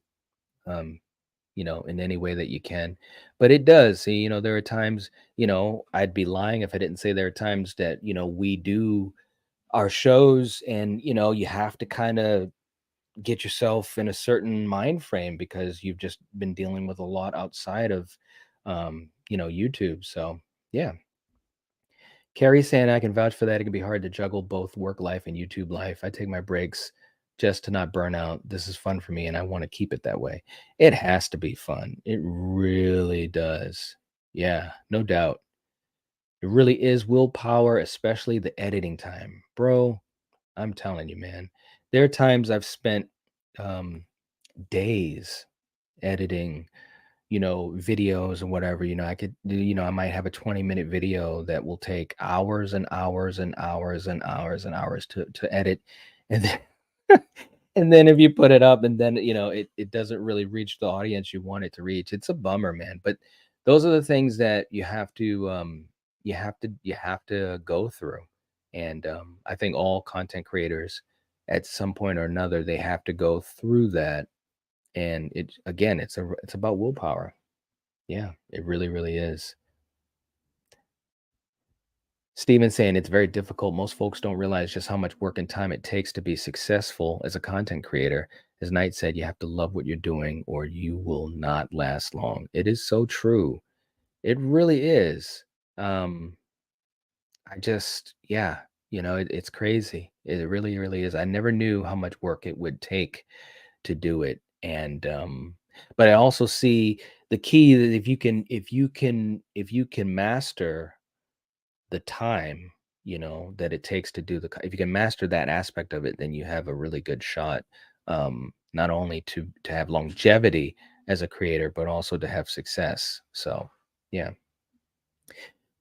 in any way that you can. But it does. See, there are times, I'd be lying if I didn't say there are times that, we do our shows and, you have to kind of get yourself in a certain mind frame because you've just been dealing with a lot outside of, YouTube. So, yeah. Carrie saying I can vouch for that. It can be hard to juggle both work life and YouTube life. I take my breaks just to not burn out. This is fun for me and I want to keep it that way. It has to be fun. It really does. Yeah, no doubt. It really is willpower, especially the editing time. Bro, I'm telling you, man. There are times I've spent days editing, videos or whatever, I could do, I might have a 20-minute video that will take hours and hours and hours and hours and hours to edit. And then and then if you put it up and then, it doesn't really reach the audience you want it to reach. It's a bummer, man. But those are the things that you have to go through. And I think all content creators at some point or another, they have to go through that. And it's about willpower. Yeah, it really, really is. Steven saying it's very difficult. Most folks don't realize just how much work and time it takes to be successful as a content creator. As Knight said, you have to love what you're doing or you will not last long. It is so true. It really is. Yeah, it's crazy. It really, really is. I never knew how much work it would take to do it. And but I also see the key that if you can master the time, that it takes to do if you can master that aspect of it, then you have a really good shot, not only to have longevity as a creator, but also to have success. So yeah,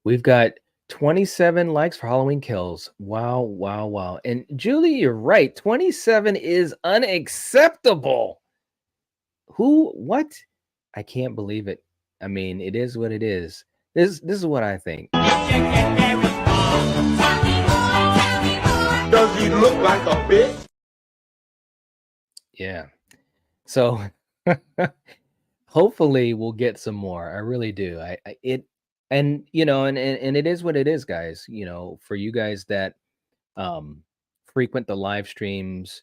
we've got 27 likes for Halloween Kills. Wow, wow, wow. And Julie, you're right. 27 is unacceptable. What? I can't believe it. I mean, it is what it is. This is what I think. Does he look like a bitch? Yeah. So hopefully we'll get some more. I really do. And it is what it is, guys. For you guys that frequent the live streams,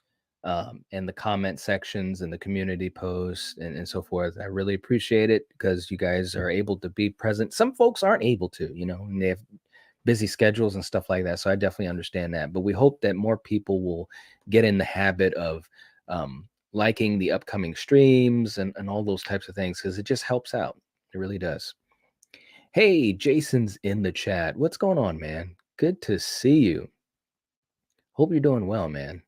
and the comment sections and the community posts and so forth. I really appreciate it because you guys are able to be present. Some folks aren't able to, and they have busy schedules and stuff like that. So I definitely understand that. But we hope that more people will get in the habit of liking the upcoming streams and all those types of things because it just helps out. It really does. Hey, Jason's in the chat. What's going on, man? Good to see you. Hope you're doing well, man.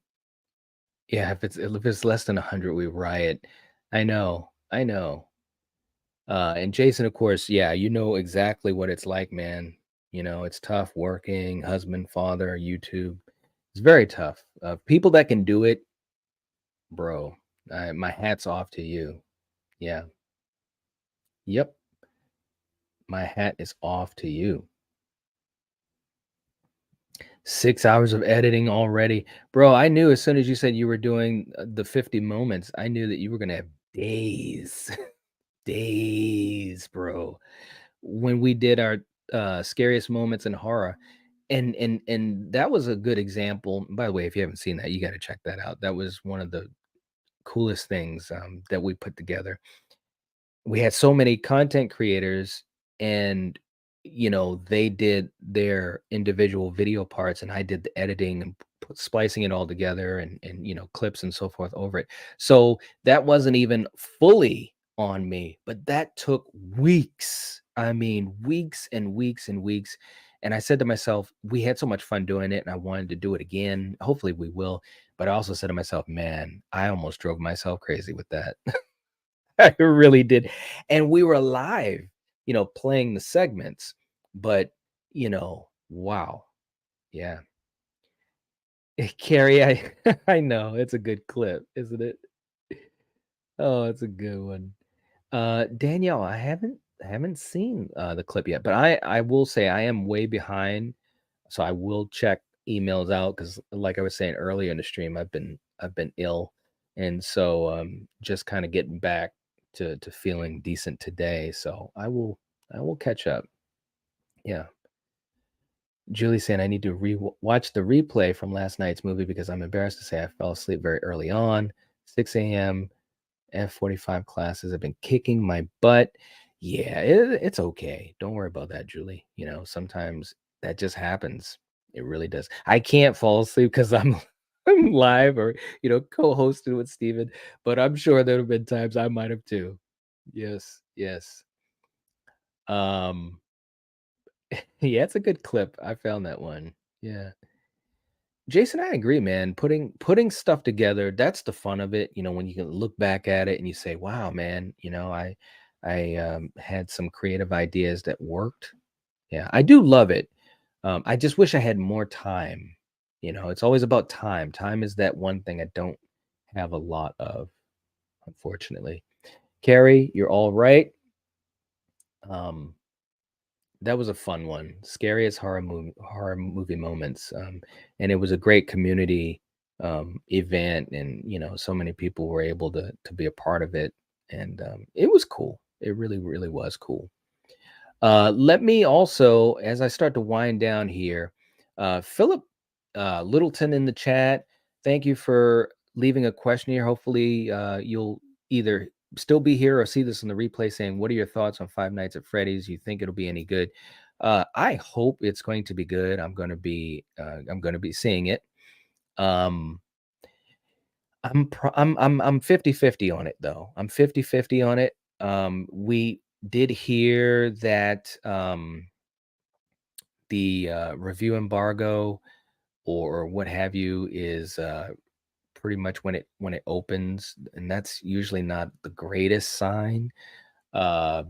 Yeah, if it's less than 100, we riot. I know. And Jason, of course, yeah, you know exactly what it's like, man. It's tough working, husband, father, YouTube. It's very tough. People that can do it, bro, my hat's off to you. Yeah. Yep. My hat is off to you. 6 hours of editing already. Bro, I knew as soon as you said you were doing the 50 moments, I knew that you were going to have days. Days, bro. When we did our scariest moments in horror, and that was a good example. By the way, if you haven't seen that, you got to check that out. That was one of the coolest things that we put together. We had so many content creators and they did their individual video parts and I did the editing and splicing it all together and clips and so forth over it. So that wasn't even fully on me, but that took weeks. I mean, weeks and weeks and weeks. And I said to myself, we had so much fun doing it and I wanted to do it again. Hopefully we will. But I also said to myself, man, I almost drove myself crazy with that. I really did. And we were live, playing the segments, but wow. Yeah. Carrie, I know it's a good clip, isn't it? Oh, it's a good one. Danielle, I haven't seen the clip yet, but I will say I am way behind. So I will check emails out because like I was saying earlier in the stream, I've been ill. And so just kind of getting back to feeling decent today. So I will catch up. Yeah. Julie saying I need to watch the replay from last night's movie because I'm embarrassed to say I fell asleep very early on. 6 a.m. F45 classes have been kicking my butt. Yeah, it's okay. Don't worry about that, Julie. Sometimes that just happens. It really does. I can't fall asleep because I'm live or co-hosted with Steven, but I'm sure there have been times I might have too. Yes. Yeah, it's a good clip. I found that one. Yeah. Jason, I agree, man. Putting stuff together, that's the fun of it. When you can look back at it and you say, wow, man, I had some creative ideas that worked. Yeah, I do love it. I just wish I had more time. It's always about time. Time is that one thing I don't have a lot of, unfortunately. Carrie, you're all right. Um, that was a fun one. Scariest horror movie moments. And it was a great community event, and so many people were able to be a part of it, and it was cool. It really, really was cool. Let me also, as I start to wind down here, Philip Littleton in the chat, thank you for leaving a question here. Hopefully, you'll either still be here or see this in the replay saying, what are your thoughts on Five Nights at Freddy's? You think it'll be any good? I hope it's going to be good. I'm going to be seeing it. I'm 50-50 on it though. I'm 50-50 on it. We did hear that the review embargo or what have you is pretty much when it opens, and that's usually not the greatest sign. But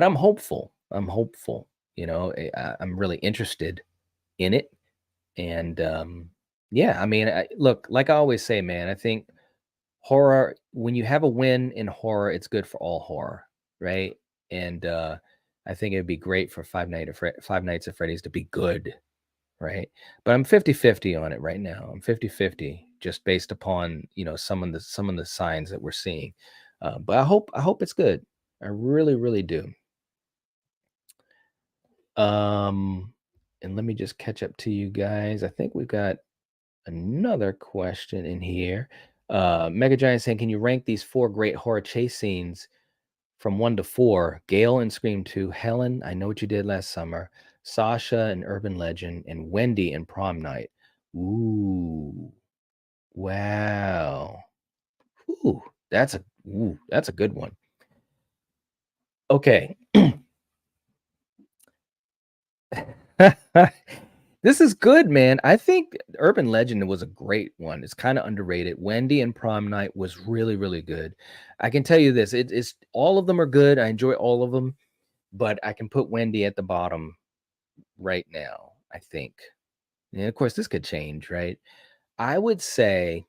I'm hopeful. I'm really interested in it. And yeah, I mean, look, like I always say, man, I think horror, when you have a win in horror, it's good for all horror, right? And I think it'd be great for Five Nights at Freddy's to be good, right? But I'm 50-50 on it right now. I'm 50-50 just based upon, some of the signs that we're seeing. But I hope it's good. I really, really do. And let me just catch up to you guys. I think we've got another question in here. Mega Giant saying, can you rank these 4 great horror chase scenes from 1 to 4? Gale in Scream 2, Helen, I Know What You Did Last Summer, Sasha in Urban Legend, and Wendy in Prom Night. Ooh, wow. Ooh, that's a good one. Okay. This is good, man. I think Urban Legend was a great one. It's kind of underrated. Wendy and Prom Night was really, really good. I can tell you this, it's all of them are good. I enjoy all of them, but I can put Wendy at the bottom right now, I think. And of course, this could change, right? I would say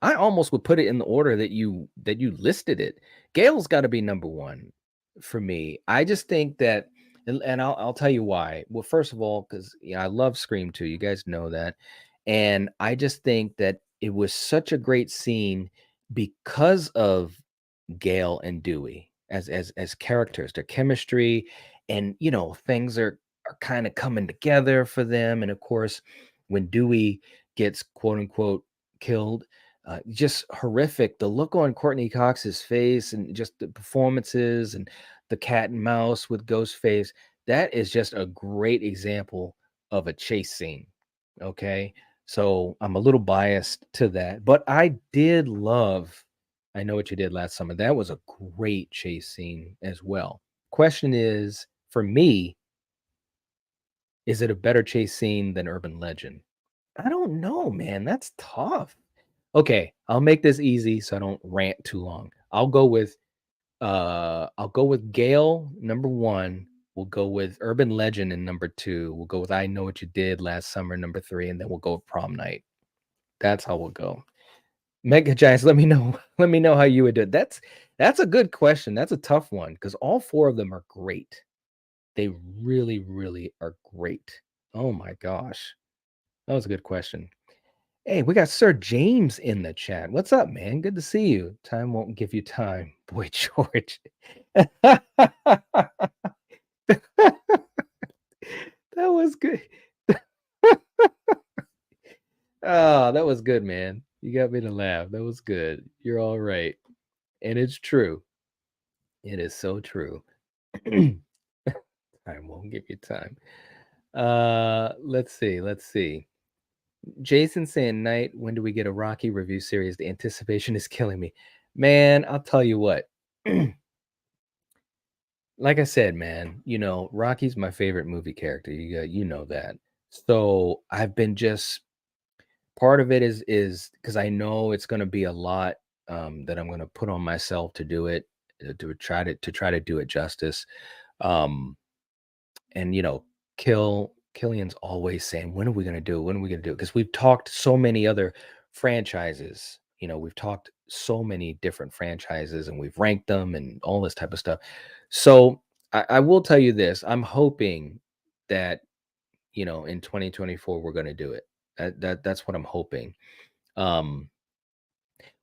I almost would put it in the order that you listed it. Gale's got to be number 1 for me. I just think that, and I'll tell you why. Well, first of all, because I love Scream 2. You guys know that, and I just think that it was such a great scene because of Gale and Dewey as characters, their chemistry, and things are kind of coming together for them. And of course, when Dewey gets quote unquote killed, just horrific. The look on Courtney Cox's face and just the performances and the cat and mouse with Ghostface. That is just a great example of a chase scene. Okay. So I'm a little biased to that, but I did love I Know What You Did Last Summer. That was a great chase scene as well. Question is, for me, is it a better chase scene than Urban Legend? I don't know, man. That's tough. Okay, I'll make this easy so I don't rant too long. I'll go with Gale number 1. We'll go with Urban Legend in number 2. We'll go with I Know What You Did Last Summer number 3, and then we'll go with Prom Night. That's how we'll go. Mega Giants, let me know how you would do it. That's a good question. That's a tough one because all 4 of them are great. They really, really are great. Oh my gosh. That was a good question. Hey, we got Sir James in the chat. What's up, man? Good to see you. Time won't give you time. Boy, George. That was good. Oh, that was good, man. You got me to laugh. That was good. You're all right. And it's true. It is so true. Time won't give you time. Let's see. Jason saying, Night, when do we get a Rocky review series? The anticipation is killing me. Man, I'll tell you what. Like I said, man, Rocky's my favorite movie character. You know that. So I've been just part of it is because I know it's going to be a lot that I'm going to put on myself to do it, to try to do it justice. Um, and Killian's always saying, "When are we going to do it? When are we going to do it?" Because we've talked so many other franchises. We've talked so many different franchises, and we've ranked them and all this type of stuff. So I will tell you this: I'm hoping that in 2024 we're going to do it. That's what I'm hoping. Um,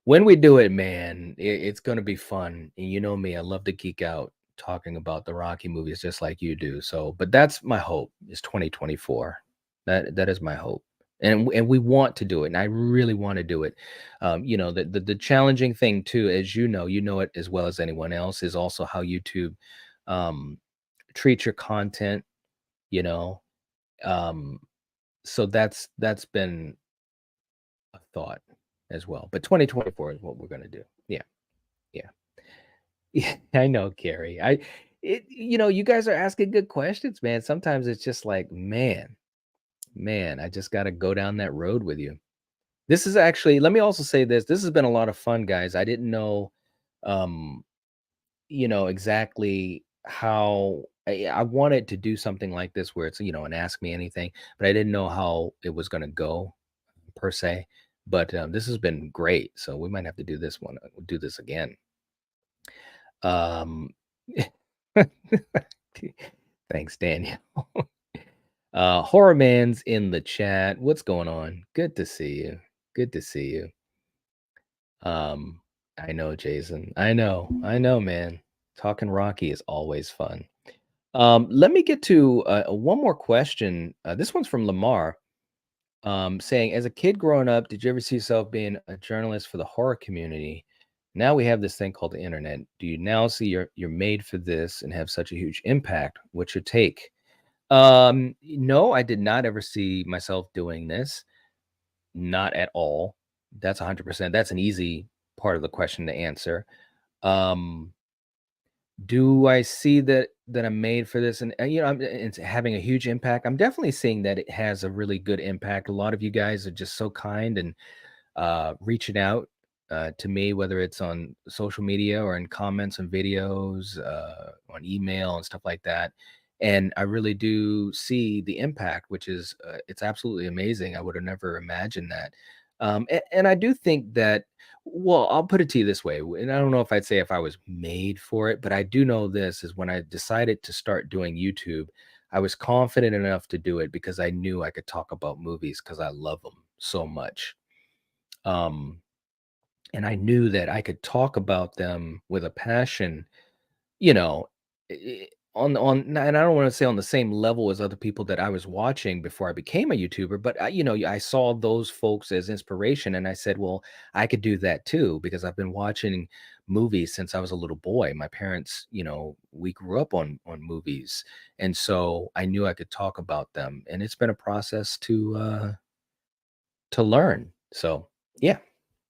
when we do it, man, it's going to be fun. And you know me, I love to geek out talking about the Rocky movies just like you do. So, but that's my hope is 2024. That is my hope. And we want to do it, and I really want to do it. The challenging thing too, as you know it as well as anyone else, is also how YouTube um, treats your content. You know, um, so that's been a thought as well. But 2024 is what we're gonna do. Yeah, yeah. Yeah, I know, Carrie. You guys are asking good questions, man. Sometimes it's just like, man, I just gotta go down that road with you. This is actually, let me also say this. This has been a lot of fun, guys. I didn't know um, exactly how I wanted to do something like this where it's, an ask me anything, but I didn't know how it was gonna go per se. But this has been great. So we might have to do this again. Um, thanks, Daniel. Horror Man's in the chat. What's going on? Good to see you. Good to see you. I know, Jason. I know, man. Talking Rocky is always fun. Let me get to one more question. This one's from Lamar. Saying, as a kid growing up, did you ever see yourself being a journalist for the horror community? Now we have this thing called the internet. Do you now see you're made for this and have such a huge impact? What's your take? No, I did not ever see myself doing this. Not at all. That's 100%. That's an easy part of the question to answer. Do I see that I'm made for this? And it's having a huge impact. I'm definitely seeing that it has a really good impact. A lot of you guys are just so kind and reaching out to me, whether it's on social media or in comments and videos, on email and stuff like that. And I really do see the impact, which is it's absolutely amazing. I would have never imagined that. And I do think that, well, I'll put it to you this way, and I don't know if I'd say if I was made for it, but I do know this is when I decided to start doing YouTube, I was confident enough to do it because I knew I could talk about movies because I love them so much. And I knew that I could talk about them with a passion, you know, on and I don't want to say on the same level as other people that I was watching before I became a YouTuber, but I saw those folks as inspiration, and I said, well, I could do that too because I've been watching movies since I was a little boy. My parents, we grew up on movies, and so I knew I could talk about them, and it's been a process to learn. So yeah.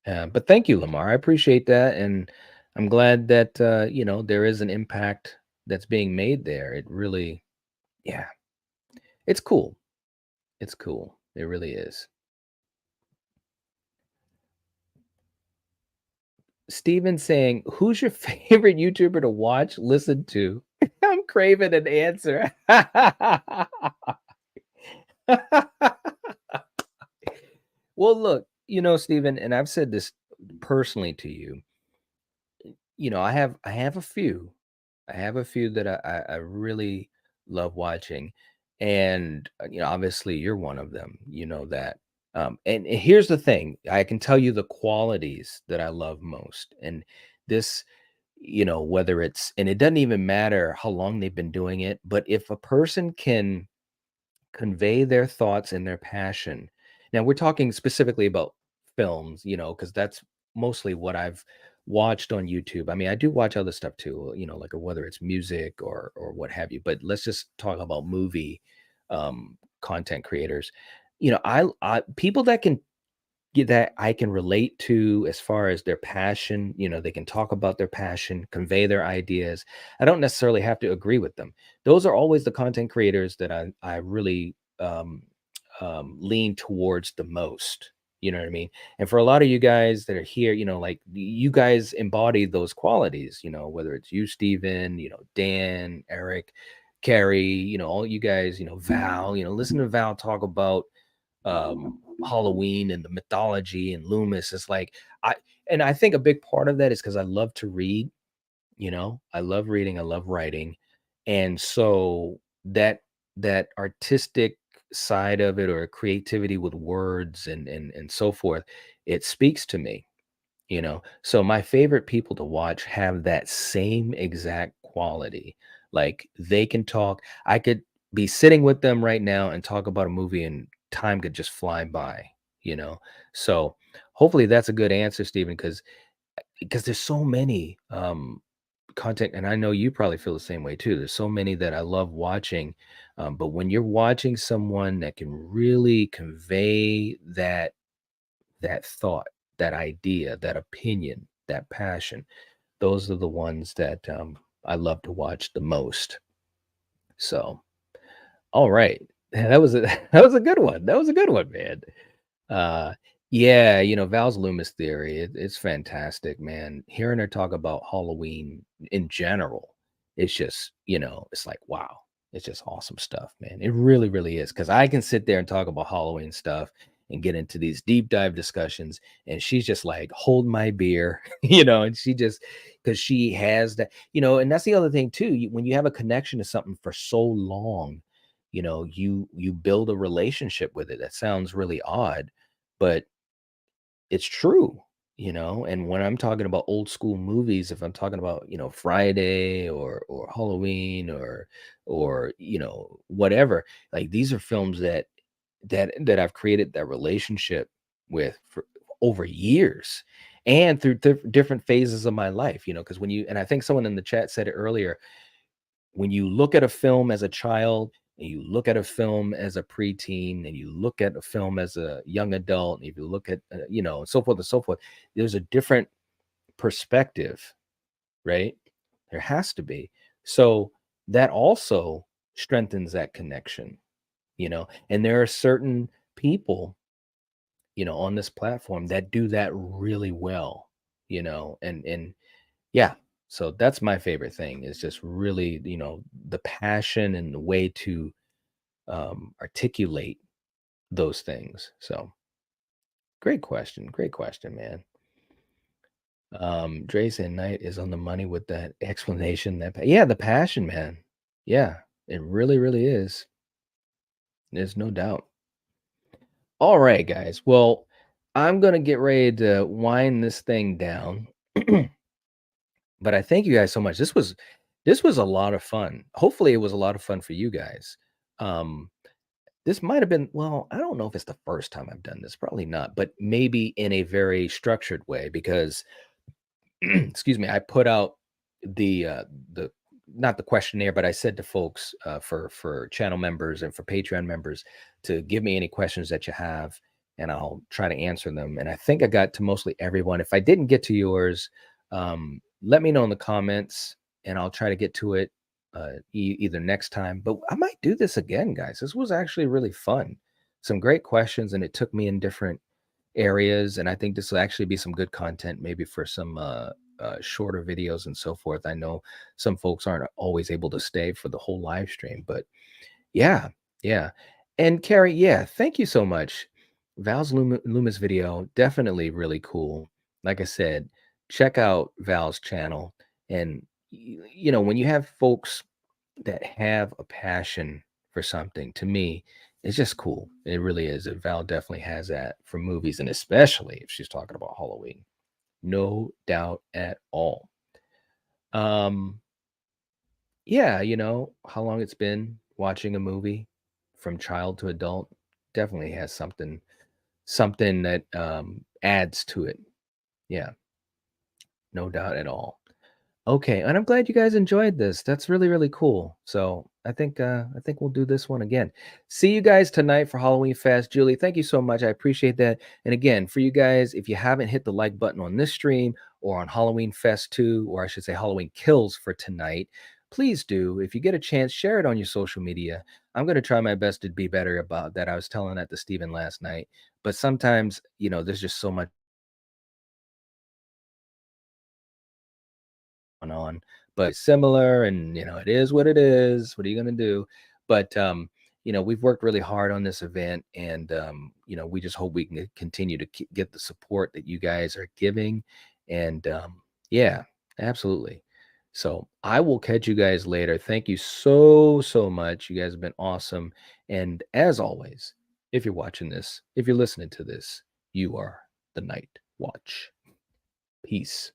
But thank you, Lamar. I appreciate that, and I'm glad that there is an impact that's being made there. It really, yeah, it's cool. It's cool. It really is. Steven saying, "Who's your favorite YouTuber to watch, listen to?" I'm craving an answer. Well, look, Steven, and I've said this personally to you. I have a few. I have a few that I really love watching, and obviously you're one of them. You know that. And here's the thing: I can tell you the qualities that I love most, and this, whether it's, and it doesn't even matter how long they've been doing it, but if a person can convey their thoughts and their passion. Now we're talking specifically about films, because that's mostly what I've watched on YouTube. I mean, I do watch other stuff too, like whether it's music or what have you. But let's just talk about movie content creators. I people that can that I can relate to as far as their passion. They can talk about their passion, convey their ideas. I don't necessarily have to agree with them. Those are always the content creators that I really lean towards the most. You know what I mean? And for a lot of you guys that are here, like you guys embody those qualities, whether it's you, Steven, Dan, Eric, Carrie, all you guys, Val, listen to Val talk about Halloween and the mythology and Loomis. It's like I think a big part of that is because I love to read. I love reading, I love writing, and so that artistic side of it, or creativity with words and so forth, it speaks to me. So my favorite people to watch have that same exact quality. Like they can talk. I could be sitting with them right now and talk about a movie, and time could just fly by. you know so hopefully that's a good answer, Stephen, because there's so many content, and I know you probably feel the same way too. There's so many that I love watching, but when you're watching someone that can really convey that thought, that idea, that opinion, that passion, those are the ones that I love to watch the most. So, all right, that was a that was a good one. That was a good one, man. Uh, yeah, Val's Loomis theory, it's fantastic, man. Hearing her talk about Halloween in general, it's just, it's like, wow, it's just awesome stuff, man. It really, really is. Because I can sit there and talk about Halloween stuff and get into these deep dive discussions, and she's just like, hold my beer, and she just, because she has that, and that's the other thing too. When you have a connection to something for so long, you build a relationship with it. That sounds really odd, but it's true. And when I'm talking about old school movies, if I'm talking about, Friday or Halloween or whatever, like these are films that I've created that relationship with for over years, and through different phases of my life, because and I think someone in the chat said it earlier, when you look at a film as a child, and you look at a film as a preteen, and you look at a film as a young adult, and if you look at so forth and so forth, there's a different perspective, right? There has to be. So that also strengthens that connection. And there are certain people on this platform that do that really well. And yeah, so that's my favorite thing, is just really, the passion and the way to articulate those things. So great question, man. Dre's and Knight is on the money with that explanation. Yeah, the passion, man. Yeah, it really, really is. There's no doubt. All right, guys. Well, I'm gonna get ready to wind this thing down. But I thank you guys so much. This was a lot of fun. Hopefully it was a lot of fun for you guys. Um this might have been, well, I don't know if it's the first time I've done this, probably not, but maybe in a very structured way, because excuse me, I put out the not the questionnaire, but I said to folks, for channel members and for Patreon members, to give me any questions that you have, and I'll try to answer them. And I think I got to mostly everyone. If I didn't get to yours, let me know in the comments, and I'll try to get to it either next time. But I might do this again, guys. This was actually really fun. Some great questions, and it took me in different areas, and I think this will actually be some good content, maybe for some shorter videos and so forth. I know some folks aren't always able to stay for the whole live stream, but yeah, yeah. And Carrie, yeah, thank you so much. Val's Loomis video, definitely really cool. Like I said, check out Val's channel. And when you have folks that have a passion for something, to me, it's just cool. It really is. And Val definitely has that for movies, and especially if she's talking about Halloween. No doubt at all. Yeah, how long it's been watching a movie from child to adult definitely has something that adds to it. Yeah, no doubt at all. Okay, and I'm glad you guys enjoyed this. That's really, really cool. So I think we'll do this one again. See you guys tonight for Halloween Fest. Julie, thank you so much. I appreciate that. And again, for you guys, if you haven't hit the like button on this stream or on Halloween Fest 2, or I should say Halloween Kills for tonight, please do, if you get a chance, share it on your social media. I'm going to try my best to be better about that. I was telling that to Steven last night, but sometimes, there's just so much going on, but similar, and it is what it is. What are you going to do? But we've worked really hard on this event, and we just hope we can continue to get the support that you guys are giving. And yeah, absolutely. So I will catch you guys later. Thank you so much. You guys have been awesome. And as always, if you're watching this, if you're listening to this, you are the Night Watch. Peace.